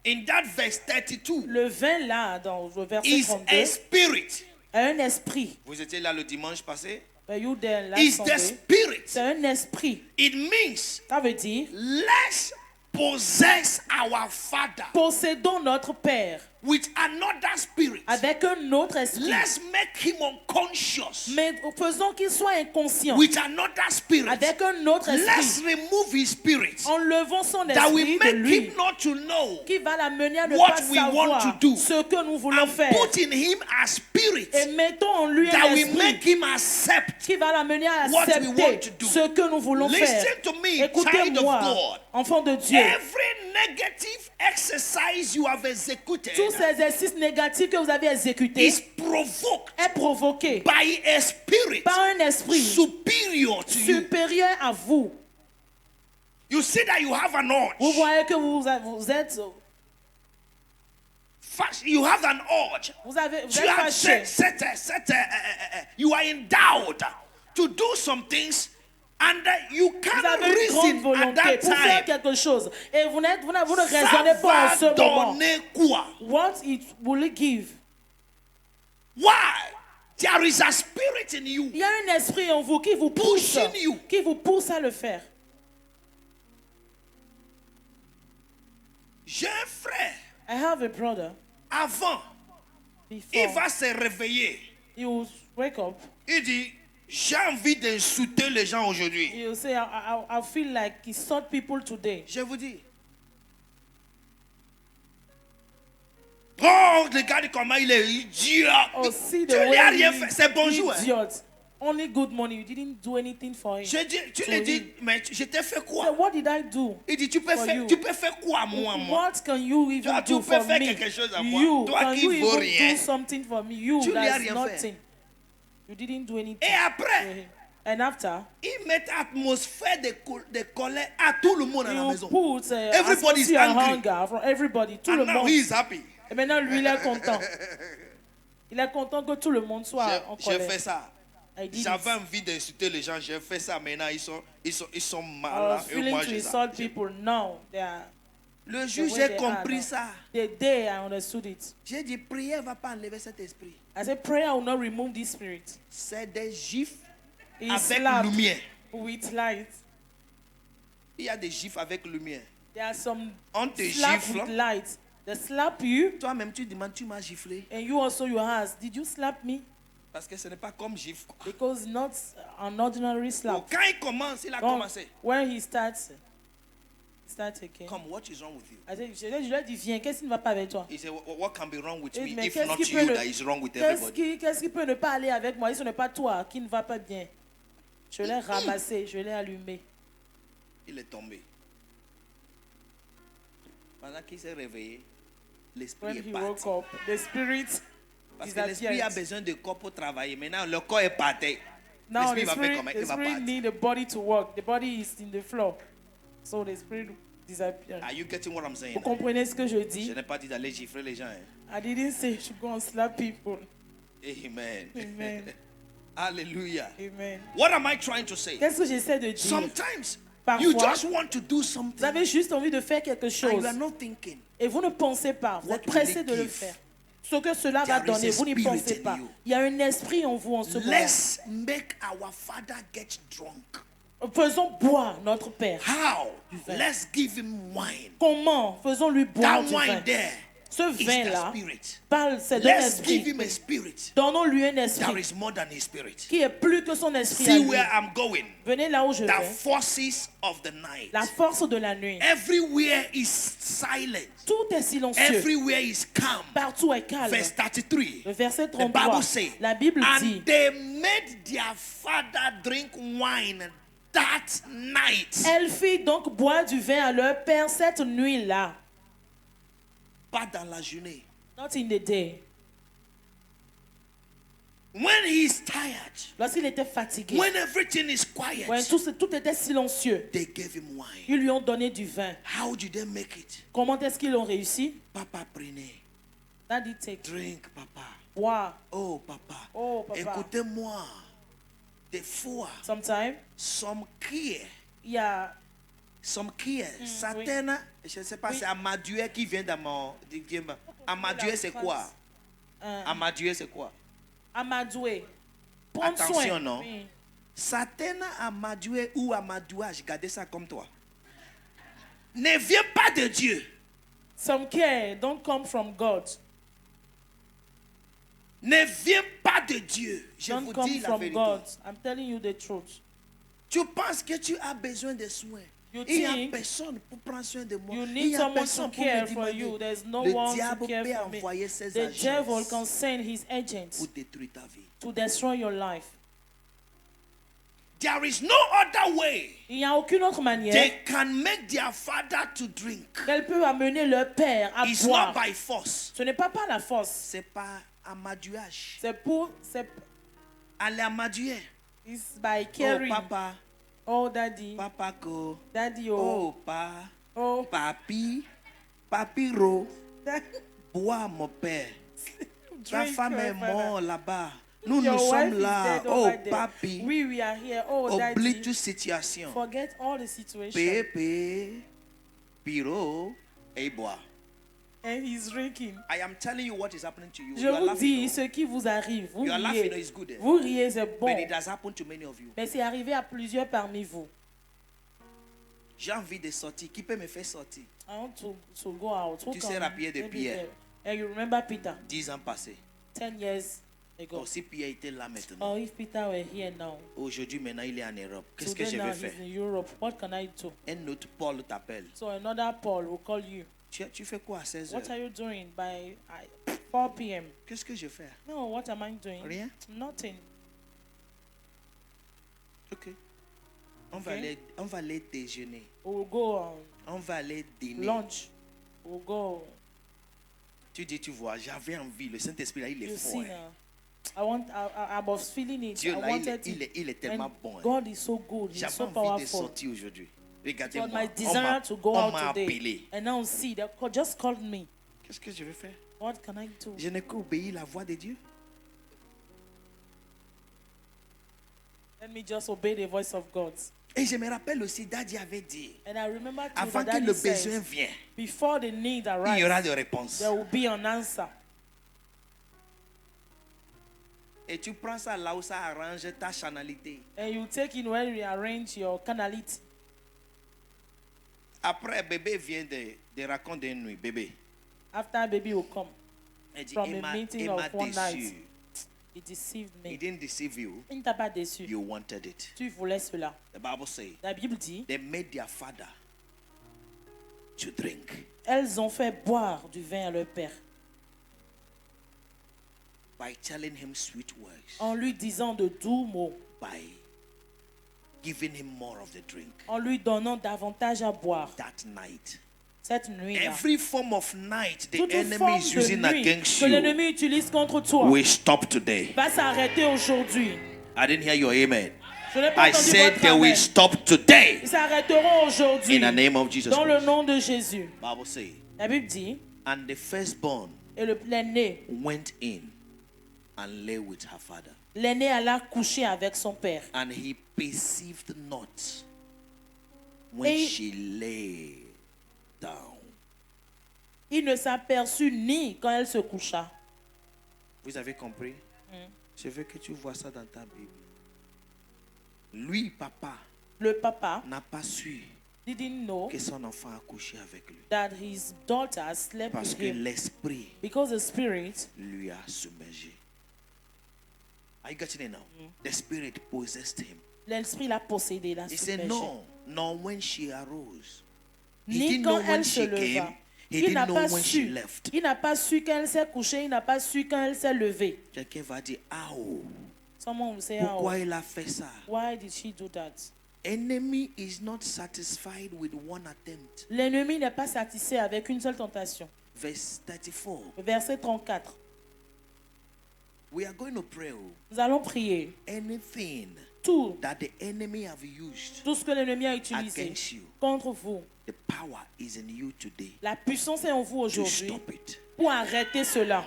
in that verse 32, Le vin là, dans le verset is 32, a spirit. est un esprit. Vous étiez là le dimanche passé? Were you there last Is the Sunday? spirit. C'est un esprit. It means Ça veut dire, let's possess our father possédons notre Père with another spirit. avec un autre esprit. Let's make him unconscious Mais faisons qu'il soit inconscient with another spirit. avec un autre Let's esprit. remove his spirit Enlevons son that will esprit de make lui him not to know qui va l'amener à ne what pas we want savoir to do. ce que nous voulons and faire. put in him a spirit Et mettons en lui that un will make esprit him accept. qui va l'amener à what we want to accepter do. ce que nous voulons faire. Listen to me, child of Écoutez-moi, God. enfant de Dieu. Every negative exercise you have executed Tous ces exercices négatifs que vous avez exécutés is provoked est provoqué by a spirit par un esprit superior to you. supérieur à vous. You see that you have an urge. Vous voyez que vous êtes, You have an urge. vous êtes You have fâché. you are endowed to do some things, and you Vous can't avez une grande reason at volonté that pour faire time. quelque chose. Et vous ne Ça raisonnez pas en ce va moment. donner quoi? What it will it give? Why? There is a spirit in you. Il y a un esprit en vous qui vous pousse, Pushing you. qui vous pousse à le faire. J'ai un frère. I have a brother. Avant, il Before va se réveiller. he will wake up, Il dit, j'ai envie d'insulter les gens aujourd'hui. he will say, I feel like he sought people today. Je vous dis. Oh, regarde comment il est idiot. Oh, see Tu the lui as way rien he fait. C'est bonjour. Hein. idiot. Only good morning. You didn't do anything for him. Tu To lui dis, him. mais je t'ai fait So quoi? what did I do? Il dit, tu peux for faire, you? tu peux faire quoi, moi? What can you even Toi, tu do peux for faire me? quelque chose à moi. You, Toi can qui you vaux even rien. do something for me? You, Tu lui as that's rien nothing. fait. You didn't do anything. Et après, to him. And after, il met atmosphère de colère à tout le monde à la you maison. put Everybody is atmosphere angry. hunger from everybody, tout le And now monde. he is happy. Et maintenant, lui, il est content. Il est content que tout le monde soit en J'ai colère. fait ça. I did J'avais it. envie d'insulter les gens. J'ai fait ça. Maintenant, ils sont I malades. was Et feeling moi, to j'ai insult ça. people. Now, they are, Le the jour way j'ai they compris are ça, now. The day I understood it. j'ai dit, prière ne va pas enlever cet esprit. I said, prayer will not remove this spirit. C'est des gifs He avec slapped lumière. with light. Il y a des gifs avec lumière. There are some On te slap gifle. with light. They slap you, Toi-même, tu demandes, tu m'as giflé. and you also you ask, did you slap me? Parce que ce n'est pas comme gifle. Because not an ordinary Donc, slap. quand il commence, il a Donc, commencé. when he starts again. Come, what is wrong with you? Je lui ai dit, viens, qu'est-ce qui ne va pas avec toi? He said, what can be wrong with me Mais if qu'est-ce not qui peut you ne- that is wrong with everybody? Qu'est-ce qui peut ne pas aller avec moi? Si ce n'est pas toi qui ne va pas bien. Je l'ai ramassé, je l'ai allumé. Il est tombé. Pendant qu'il s'est réveillé, l'esprit When est he parti. woke up, the spirit Parce que l'esprit a disappeared. besoin de corps pour travailler. Maintenant, le corps est parti. Now L'esprit the va faire comment? spirit, Il the va spirit partir. need the body to work. The body is in the floor. So the spirit disappeared. Are you getting what I'm saying? Vous comprenez ce que je Je dis? n'ai pas dit d'aller gifler les gens. Hein. I didn't say you should go and slap people. Amen. Amen. Hallelujah. Amen. What am I trying to say? Qu'est-ce que j'essaie de dire? Sometimes Parfois, you just want to do vous something avez juste envie de faire quelque and chose you are not thinking. et vous ne pensez pas. Vous What êtes will pressé it de le give? faire. Ce que cela va There is donner, a vous n'y spirit pensez in pas. you. Il y a un esprit en vous en ce moment. Let's make our father get drunk. Faisons boire notre Père. How? vin. Let's give him wine. Comment? Faisons-lui boire That du vin. wine there Ce is the vin-là, spirit. c'est de Let's give l'esprit. him a spirit. Donnons-lui un There esprit is more than a spirit. qui est plus que son esprit à See lui. where I'm going. Venez là où je The vais. forces of the night. La force de la nuit. Everywhere is silent. Tout est silencieux. Everywhere is calm. Partout est calme. Verse 33. Le verset The 33. Bible says, La Bible dit. and they made their father drink wine that night. Elle fit donc boire du vin à leur père cette nuit-là. Pas dans la journée. Not in the day. When he is tired, Lorsqu'il était fatigué. when everything is quiet, When tout était silencieux. they gave him wine. Ils lui ont donné du vin. How did they make it? Comment est-ce qu'ils l'ont réussi? Papa, prenez. Daddy, take. Drink, papa. Boire. Oh, papa. Oh, papa. Écoutez-moi. Des fois, Sometimes, some care, il y a certaines, je ne sais pas, Oui. c'est Amadoué qui vient dans mon... Amadoué, c'est quoi? Amadoué, c'est quoi? amadoué. Prendre Attention, soin. non? Oui. Certaines Amadoué ou amadouage, gardez ça comme toi, ne vient pas de Dieu. Some care don't come from God. Ne vient pas de Dieu. Je Don't vous come dis la from vérité. God. I'm telling you the truth. Tu penses que tu as besoin de soins. You Il n'y a think personne pour prendre soin de moi. You Il need n'y a someone to personne pour care me for demander. you. There's no Le one to diable care peut for me. envoyer ses The devil agents can send his agents pour détruire ta vie. to destroy your life. There is no other way Il n'y a aucune autre manière they can make their father to drink. qu'elle peut amener leur père à It's not boire. by force. Ce n'est pas par la force. C'est pas amadouage. C'est Allez amadouer. it's by Oh caring. papa, Oh daddy, papa ko. daddy oh, Oh pa, oh. papi, papiro. Bois mon père. Ta Drink, femme est your father. morte là-bas. Nous, Your nous wife sommes is là. dead Oh over there. papi. We are here. Oh Oublie daddy. toute situation. Forget all the situation. Pepe, piro, et bois. And he's drinking. I am telling you what is happening to you. Je You are vous laughing, dis no? ce qui vous arrive. Vous You are laughing, no? riez. It's good. Eh? Vous riez, c'est bon. But it has happened to many of you. Mais c'est arrivé à plusieurs parmi vous. J'ai envie de sortir. Qui peut me faire sortir? I want to go out. Who Tu can sais la prière de maybe Pierre. there? And you remember Peter 10 ans passés. 10 years ago. Oh, si Pierre était là maintenant. Oh, if Peter were here now. Aujourd'hui, maintenant, il est en Europe. Qu'est-ce que Today je now vais he's faire? in Europe. What can I do? Un autre Paul t'appelle. So another Paul will call you. Tu fais quoi à 16 What are heures? you doing by 4 p.m.? Qu'est-ce que je fais? No, what am I doing? Rien. Nothing. Ok. On Okay. va aller déjeuner. We'll go on On va aller dîner. lunch. We'll go. Tu dis, tu vois, j'avais envie. Le Saint-Esprit, là, il est You fort. see hein. now. I was feeling it. Dieu, I là, wanted il est it. tellement And bon. hein. God is so good. He's J'avais so envie de powerful. sortir aujourd'hui. It Regardez-moi. was my On desire m'a- to go on out m'a today. appelé. And now see, they just called me. Qu'est-ce que je vais faire? What can I do? Je n'ai qu'obéir la voix de Dieu. Let me just obey the voice of God. Et je me rappelle aussi, Daddy avait dit, And I remember too avant that que Daddy le besoin says, vienne, before the need il y aura arrives, des réponses. there will be an answer. Et tu prends ça là où ça arrange ta chanalité. And you take in where you rearrange your canality. Après, bébé vient de raconter une nuit. Bébé. After baby will come. Elle dit, From il a m'a meeting il of m'a one déçu. night. He deceived He me. didn't deceive you. Il ne t'a pas déçu. You wanted it. Tu voulais cela. The Bible says, La Bible dit, they made their father to drink elles ont fait boire du vin à leur père by telling him sweet words, en lui disant de doux mots, by giving him more of the drink en lui donnant davantage à boire that night. cette nuit-là. Every form of night the Toute enemy forme is de using nuit against que you l'ennemi utilise contre toi will stop today. va s'arrêter aujourd'hui. I didn't hear your amen. Je n'ai pas I entendu said votre they will amen. stop today Ils s'arrêteront aujourd'hui in the name of Jesus dans le Christ. nom de Jésus. Bible says, La Bible dit, and the firstborn et le plein-né went in and lay with her father. L'aîné alla coucher avec son père. And he perceived not when Et- she lay down. Il ne s'aperçut ni quand elle se coucha. Vous avez compris? Je veux que tu vois ça dans ta Bible. Lui, papa, Le papa n'a pas su didn't know que son enfant a couché avec lui. that his daughter slept Parce with que him l'esprit because the spirit, lui a submergé. Are you getting it now? The spirit possessed him. l'esprit l'a possédé, l'a He said, submergé. no, nor when she arose. He Ni didn't know quand when elle se she leva. came. He Il n'a didn't know pas when she su. left. Il n'a pas su quand elle s'est couchée. Il n'a pas su quand elle s'est levée. Quelqu'un va dire, ah oh, Someone will say, pourquoi oh, il a fait ça? why did she do that? Enemy is not satisfied with one attempt. L'ennemi n'est pas satisfait avec une seule tentation. Verse 34. Verset 34. We are going to pray. Nous allons prier. Anything Tout, that the enemy have used tout ce que l'ennemi a utilisé against you, contre vous, the power is in you today la puissance est en vous to aujourd'hui stop it. pour arrêter cela.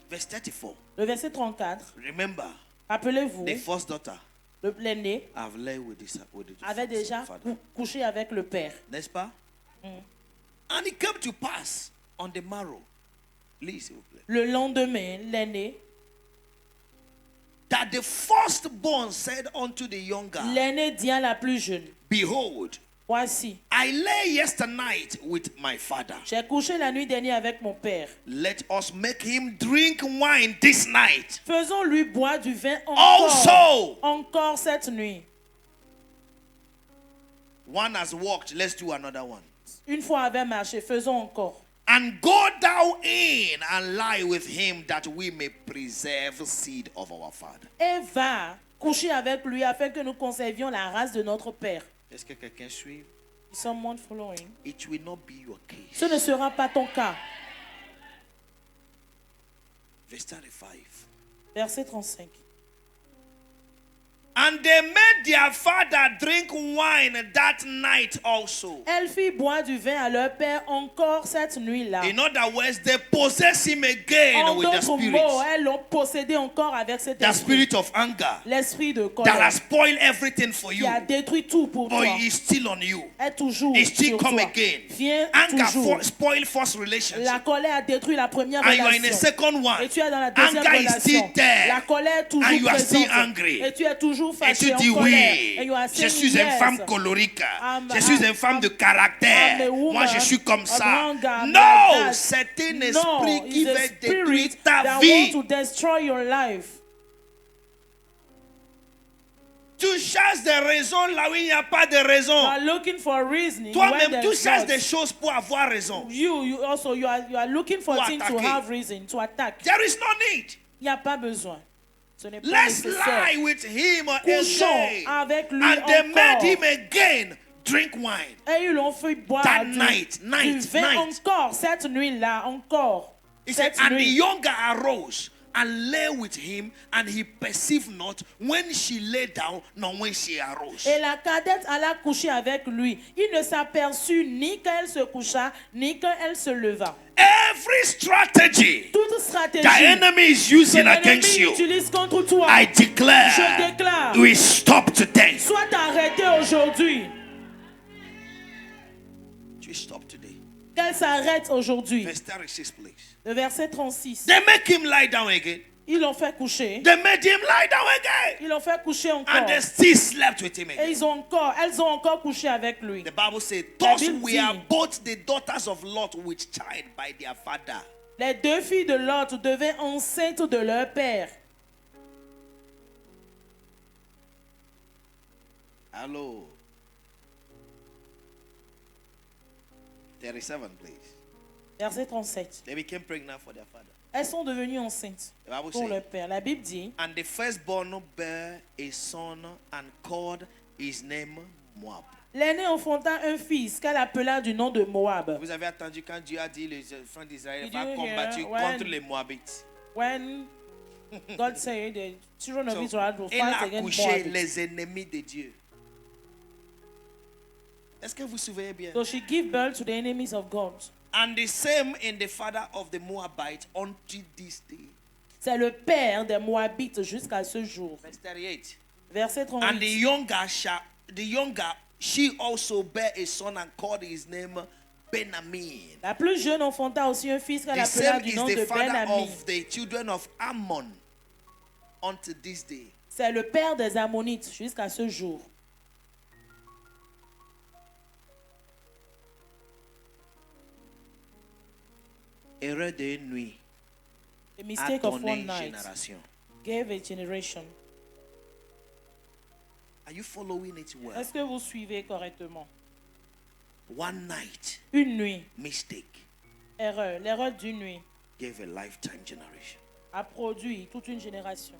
Verse 34. Le verset 34. Remember, Rappelez-vous, the first daughter l'aîné have lay with the avait déjà father. couché avec le père. N'est-ce pas? And it came to pass on the morrow. Please, s'il vous plaît. Le lendemain, l'aîné, That the firstborn said unto the younger, l'aîné dit à la plus jeune, behold, voici, I lay yesternight with my father. j'ai couché la nuit dernière avec mon père. Let us make him drink wine this night. Faisons-lui boire du vin encore, Also, encore cette nuit. one has walked, let's do another one. Une fois avait marché, faisons encore. And go thou in and lie with him, that we may preserve seed of our father. Et va coucher avec lui afin que nous conservions la race de notre père. Est-ce que quelqu'un suit? Is someone following? It will not be your case. Ce ne sera pas ton cas. Verse 35. Verset 35. And they made their father drink wine that night also. Elle fit boire du vin à leur père encore cette nuit-là. In other words, they possess him again En with the d'autres spirit. mots, elles l'ont possédé encore avec cet The esprit. spirit of anger L'esprit de that colère has spoiled everything for qui you. a détruit tout pour But toi he is still on you. est toujours He still sur come toi. again. Viens Anger toujours. spoil first relationship. La colère a détruit la première And you are in a relation. second one. Et tu es dans la deuxième Anger is still relation. there. La colère est toujours And you are still présente. angry. Et tu es toujours Et fâché tu en dis colère. oui, And you are je saying suis une yes. femme colorique, I'm- je suis une femme de I'm caractère, a woman, moi je suis comme a ça. brown girl, Non, like that. c'est un No, esprit qui it's a veut détruire spirit ta that vie. want to destroy your life. Tu cherches des raisons là où il n'y a pas de You raison. are looking for reasoning when Toi-même, tu there's cherches not. des choses pour avoir raison. You also you are looking for Pour things to attaquer. have reason to attack. There is no need. Il n'y a pas besoin. Ce n'est pas Let's nécessaire. lie with him Couchons again. avec lui And they made encore. him again drink wine. Et ils l'ont fait boire That du night, vin encore, cette nuit-là, encore. He said, Cette and the nuit. younger arose and lay with him, and he perceived not when she lay down, nor when she arose. Et la cadette alla coucher avec lui. Il ne s'aperçut ni quand elle se coucha, ni quand elle se leva. Every strategy Toute stratégie the enemy is que using against l'ennemi you, utilise contre toi, I declare, je déclare, we stop today. soit arrêtée aujourd'hui. We stop today. Qu'elle s'arrête aujourd'hui. Verse 36, please. Le verset 36. They make him lie down again. Ils l'ont fait coucher. They made him lie down again. Ils l'ont fait coucher encore. And they still slept with him Et again. elles ont encore couché avec lui. The Bible says, La thus Bible we dit- are both the daughters of Lot with child by their father. Les deux filles de Lot devaient enceintes de leur père. Hello. 37, please. Verset 37. They became pregnant for their father. Elles sont devenues enceintes The Bible pour says, leur père. La Bible dit, and the firstborn bare a son and called his name Moab. l'aînée enfanta un fils qu'elle appela du nom de Moab. Vous avez attendu quand Dieu a dit les enfants d'Israël Did va you combattre hear when- contre les Moabites. When God said the children of So, Israel will il fight a against couché Moab. les ennemis de Dieu. Est-ce que vous vous souvenez bien? So she gave birth to the enemies of God. And the same in the father of the Moabite unto this day. C'est le père des Moabites jusqu'à ce jour. Verse 38. Verset And the 38. younger, she also bare a son and called his name Benamin. La plus jeune enfanta aussi un fils qu'elle The appela same du is nom the de father Ben-Ami. of the children of Ammon unto this day. C'est le père des Ammonites jusqu'à ce jour. Erreur de nuit The a mistake of donné one une night génération. gave a generation. Are you following it well? Est-ce que vous suivez correctement? One night Une nuit, mistake erreur, l'erreur d'une nuit gave a lifetime generation. a produit toute une génération.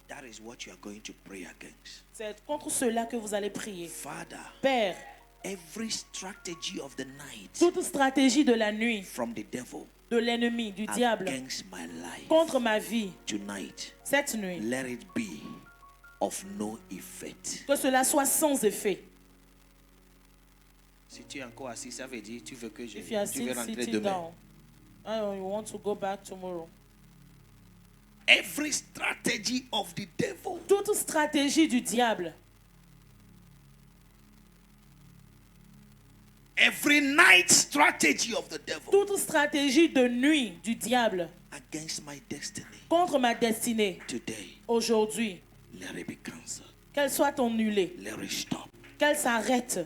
That is what you are going to pray against. C'est contre cela que vous allez prier. Father, Père, every strategy of the night toute stratégie de la nuit, from the devil de l'ennemi, du diable, against my life contre ma vie, tonight, cette nuit, let it be of no effect. que cela soit sans effet. Si tu es encore assis, ça veut dire tu veux que If you are tu still veux rentrer sitting demain. down, and you want to go back tomorrow. Every strategy of the devil Toute stratégie du diable, every night strategy of the devil toute stratégie de nuit du diable against my destiny contre ma destinée, today, aujourd'hui, let it be cancelled. qu'elle soit annulée, Let it stop. qu'elle s'arrête.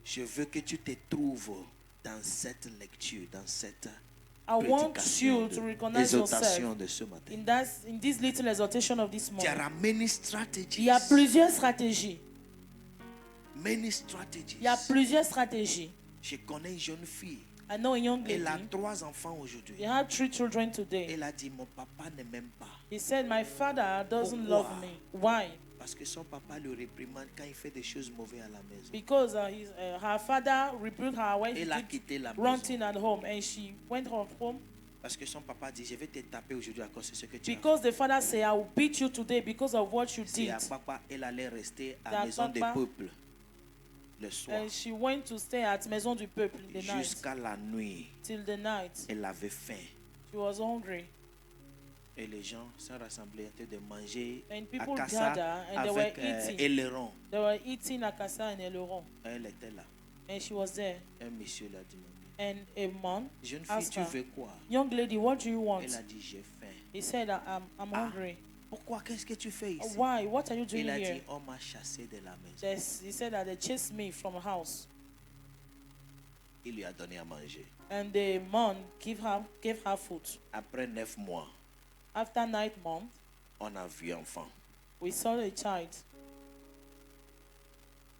Je veux que tu te trouves dans cette lecture, dans cette I want prédication you to de recognize exhortation yourself de ce matin. in this little exhortation of this There morning. are many Il strategies. y a plusieurs stratégies. Many strategies. Il y a plusieurs stratégies. Je connais une jeune fille. I know a young Elle a lady. 3 enfants aujourd'hui. He had 3 children today. Elle a dit, mon papa ne m'aime pas. He said, my father doesn't Pourquoi? love me. Why? Parce que son papa le réprimande quand il fait des choses mauvaises à la maison. Because her father rebuked her when she Elle a did quitté la wrong maison. thing at home, and she went home Parce que son papa dit, je vais te taper aujourd'hui à cause de ce que tu as fait. because the father said, I will beat you today because of what you Si did. à papa, elle allait rester à C'est la à maison des papa. peuples le soir. And she went to stay at Maison du Peuple the night. Jusqu'à la nuit, Till the night. elle avait faim. She was hungry. Et les gens sont rassemblés en train de manger And à people Kassa gather and they avec were eating. aileron. They were eating akasa and eleron. Elle était là. And she was there. Un monsieur l'a demandé. And a man Jeune fille, asked tu her, veux quoi? young lady, what do you want? Elle a dit, j'ai faim. He said, I'm hungry. Pourquoi? Qu'est-ce que tu fais ici? Why? What are you doing Il a here? dit, on m'a chassé de la maison. He said that they chased me from the house. Il lui a donné à manger. And the man gave her food. Après 9 mois, After 9 months, on a vu enfant. we saw a child.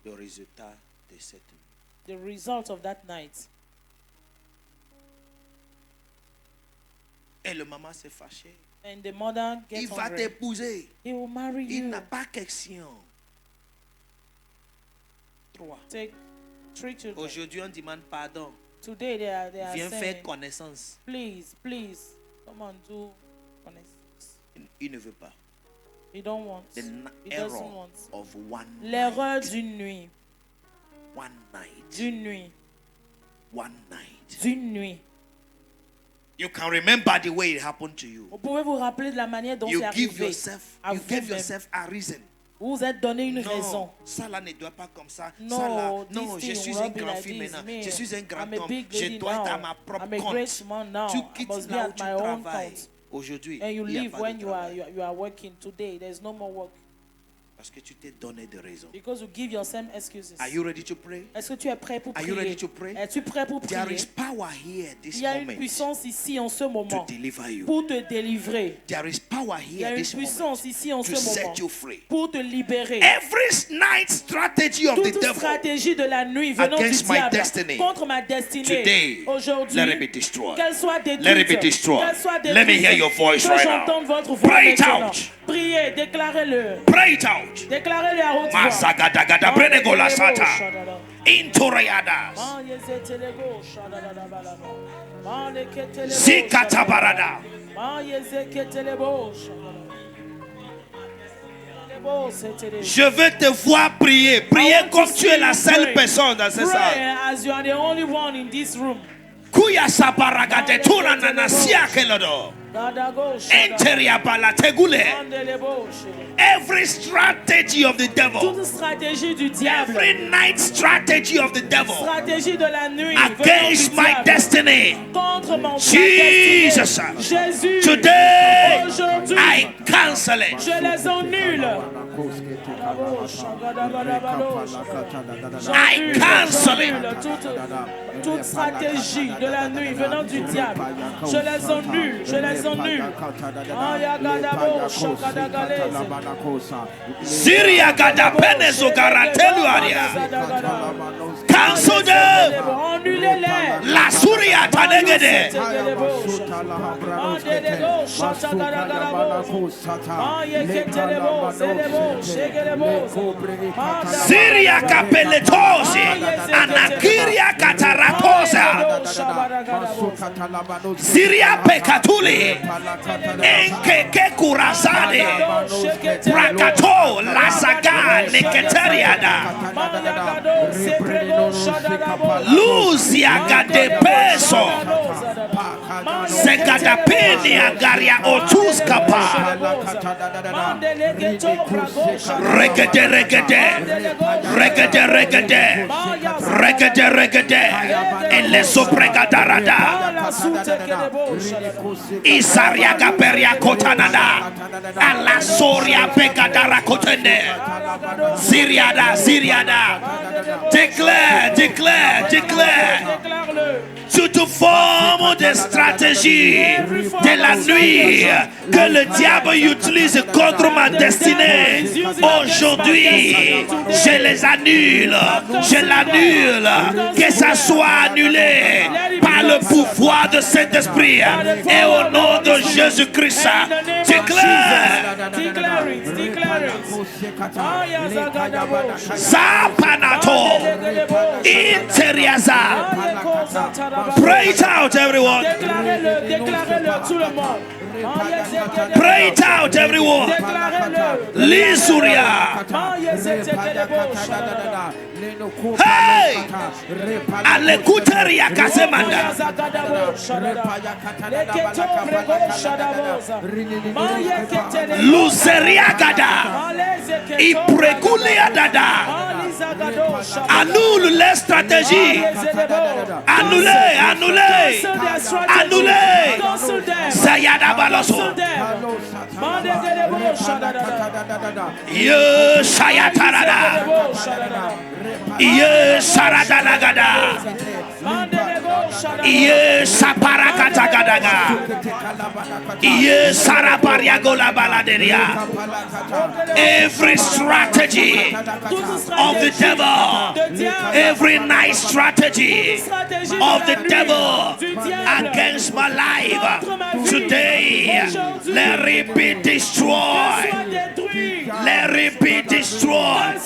Le résultat de cette nuit. The result of that night. Et le maman s'est fâché. And the mother Il gets va hungry. t'épouser. He will marry Il you. n'a pas question. 3. Take 3 children. Aujourd'hui, on demande pardon. Today they are Viens saying, faire connaissance. please, come on, do honest. Il ne veut pas. He don't want. The He doesn't error want. of one L'erreur night. d'une nuit. One night. D'une nuit. One night. D'une nuit. You can remember the way it happened to you. Vous pouvez vous rappeler de la manière dont You c'est give arrivé. yourself, à you vous give même. yourself a reason. Vous vous êtes donné une raison. Non, ça là ne doit pas comme ça. No, Ça là, this non, je thing suis will un not be grand like fille this. maintenant. Me, Je suis un grand I'm a homme. big Je lady dois être à now. ma propre I'm a compte. great man now. Tu I quittes must be là où at tu my own travailles. count. Aujourd'hui, And you il n'y a leave pas when de you are, travail. you are working. Today, there's no more work. Parce que tu t'es donné des raisons. Because you give yourself excuses. Are you ready to pray? Est-ce que tu es prêt pour Are you prier? ready to pray? Es-tu prêt pour There prier? is power here this Il y a une moment puissance ici en ce to moment deliver you. pour te délivrer. There is power Il y a here une this moment puissance ici en to ce set moment you free. pour te libérer. Every night strategy of the Toute devil stratégie de la nuit venant du against my diable destiny, contre ma destinée today, aujourd'hui, let it be destroyed. qu'elle soit détruite. Let it be destroyed. Qu'elle soit détruite. Let me hear your voice que right now. j'entende votre voix Pray it maintenant. out. Priez, déclarez-le. Pray it out. Déclarez-le à haute voix. Masagadagada brenegola sata. Intoreadas. Zikatabarada. Je veux te voir prier. Prier comme tu es la seule personne dans cette salle. Pray as you are the only one in this room. Kuya sabaragade tuna nanasia kelodo. Enteria balategule. Every strategy of the devil. Toute stratégie du diable. Every night strategy of the devil. Stratégie de la nuit. Against my destiny. Contre mon Jesus. Jésus. Today Aujourd'hui. I cancel it. Je les annule. I cancel it. Toute stratégie de la nuit venant du diable, je les annule, je les annule. Syria gada penezo garatelu aria. Cancel them. Annulez-les. La Suria tanegede. Syria capeletosi. Anakiria cataracosa. Syria pecatuli. Enkeke kurazade. Brakato lasaga neketeriada. Luzia gade peso. Segadapeni agaria otuskapa. Regede regede. Regede regede. Regede regede. Elle sopregadarada. Isaria gaperia kotanada. Alla soria pegadara kotende. Syriada, Syriada. Declare, declare, declare. Toute forme de stratégie de la nuit que le diable utilise contre ma destinée, aujourd'hui, je les annule. Je l'annule. Que ça soit annulé par le pouvoir de Saint-Esprit et au nom de Jésus-Christ. Déclare. Zapanato. Interiaza. Pray it out, everyone. Déclarez-le, tout le monde. Pray it out, everyone. Lisuria. Hey! Alekuteria kasemanda. Luceria gada. Iprekulia dada. Annule les stratégies. Annulez, annulez. Annulez. Sayada baloso. Ye sayatarada. Ye saradalagada. Ye saparakatagadaga. Ye sarapariagola baladeria. Every strategy of the devil, every nice strategy of the devil against my life, today let it be destroyed. Let it be destroyed.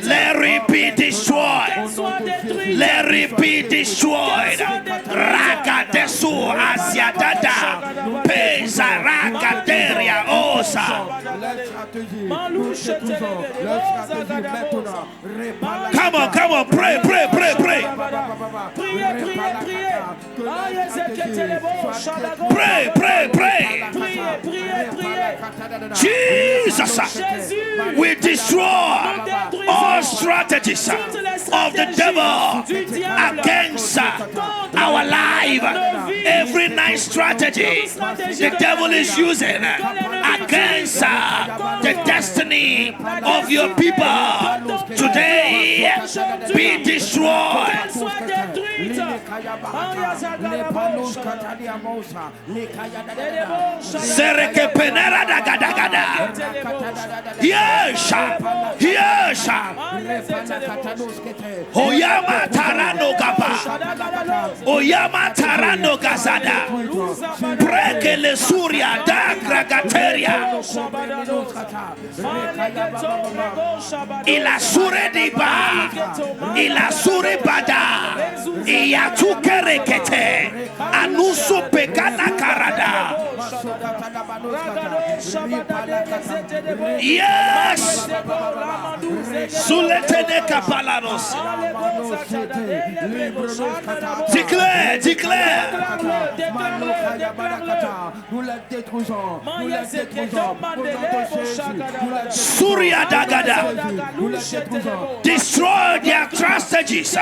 Let it be destroyed. Let it be destroyed. Rakadesu asiadada. Pesa rakaderia osa. Come on, come on, pray, pray, pray, pray. Pray, pray, pray. Jesus, we destroy all strategies of the devil against our life. Every nice strategy the devil is using against the destiny of your people today be destroyed. Sereke penera da gada gada. Yes, yes. Oyama tarano gaba. Oyama tarano gazada. Breke le suria da gragateria. Ila sure diba. Ila sure bada. Iya tukere kete. Anuso pekana karada. Yes. Suletene kapalanos. Declare, declare. Nous les détruisons. Nous les détruisons. Au nom de Jésus. Nous les Surya dagada. Nous les détruisons. Destroy their strategies.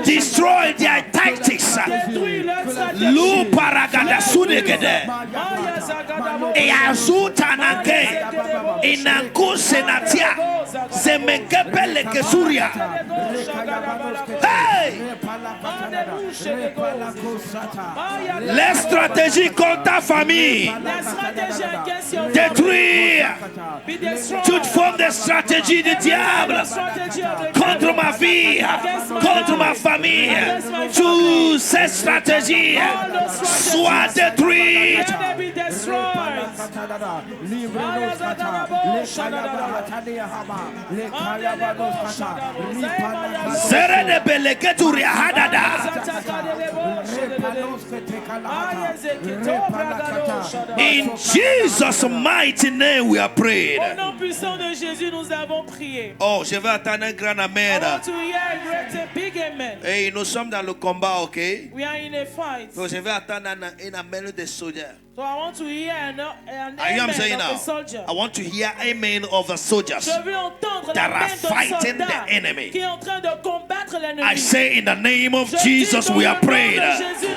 Destroy their tactics. Lu paragada sudegede. Eazutanake. Inankusenatia. Zemekepele kesuria. Hey! Les stratégies contre ta famille. Détruire toute forme de stratégie du diable contre ma vie, contre ma famille. Toutes ces stratégies soient détruites. In Jesus' mighty name we are praying. Au nom puissant de Jésus, nous avons prié. Oh, je vais attendre un grand amen. I want to hear a great big amen. Et nous sommes dans le combat, ok? We are in a fight. Donc je vais attendre un amen des soldats. So I want to hear an Are you amen saying of now? a soldier. I want to hear amen of the soldiers. Je veux entendre that l'amen are d'un fighting soldat the enemy. qui est en train de combattre l'ennemi. I say in the name of Je dis Jesus dans we le are nom praying. de Jésus,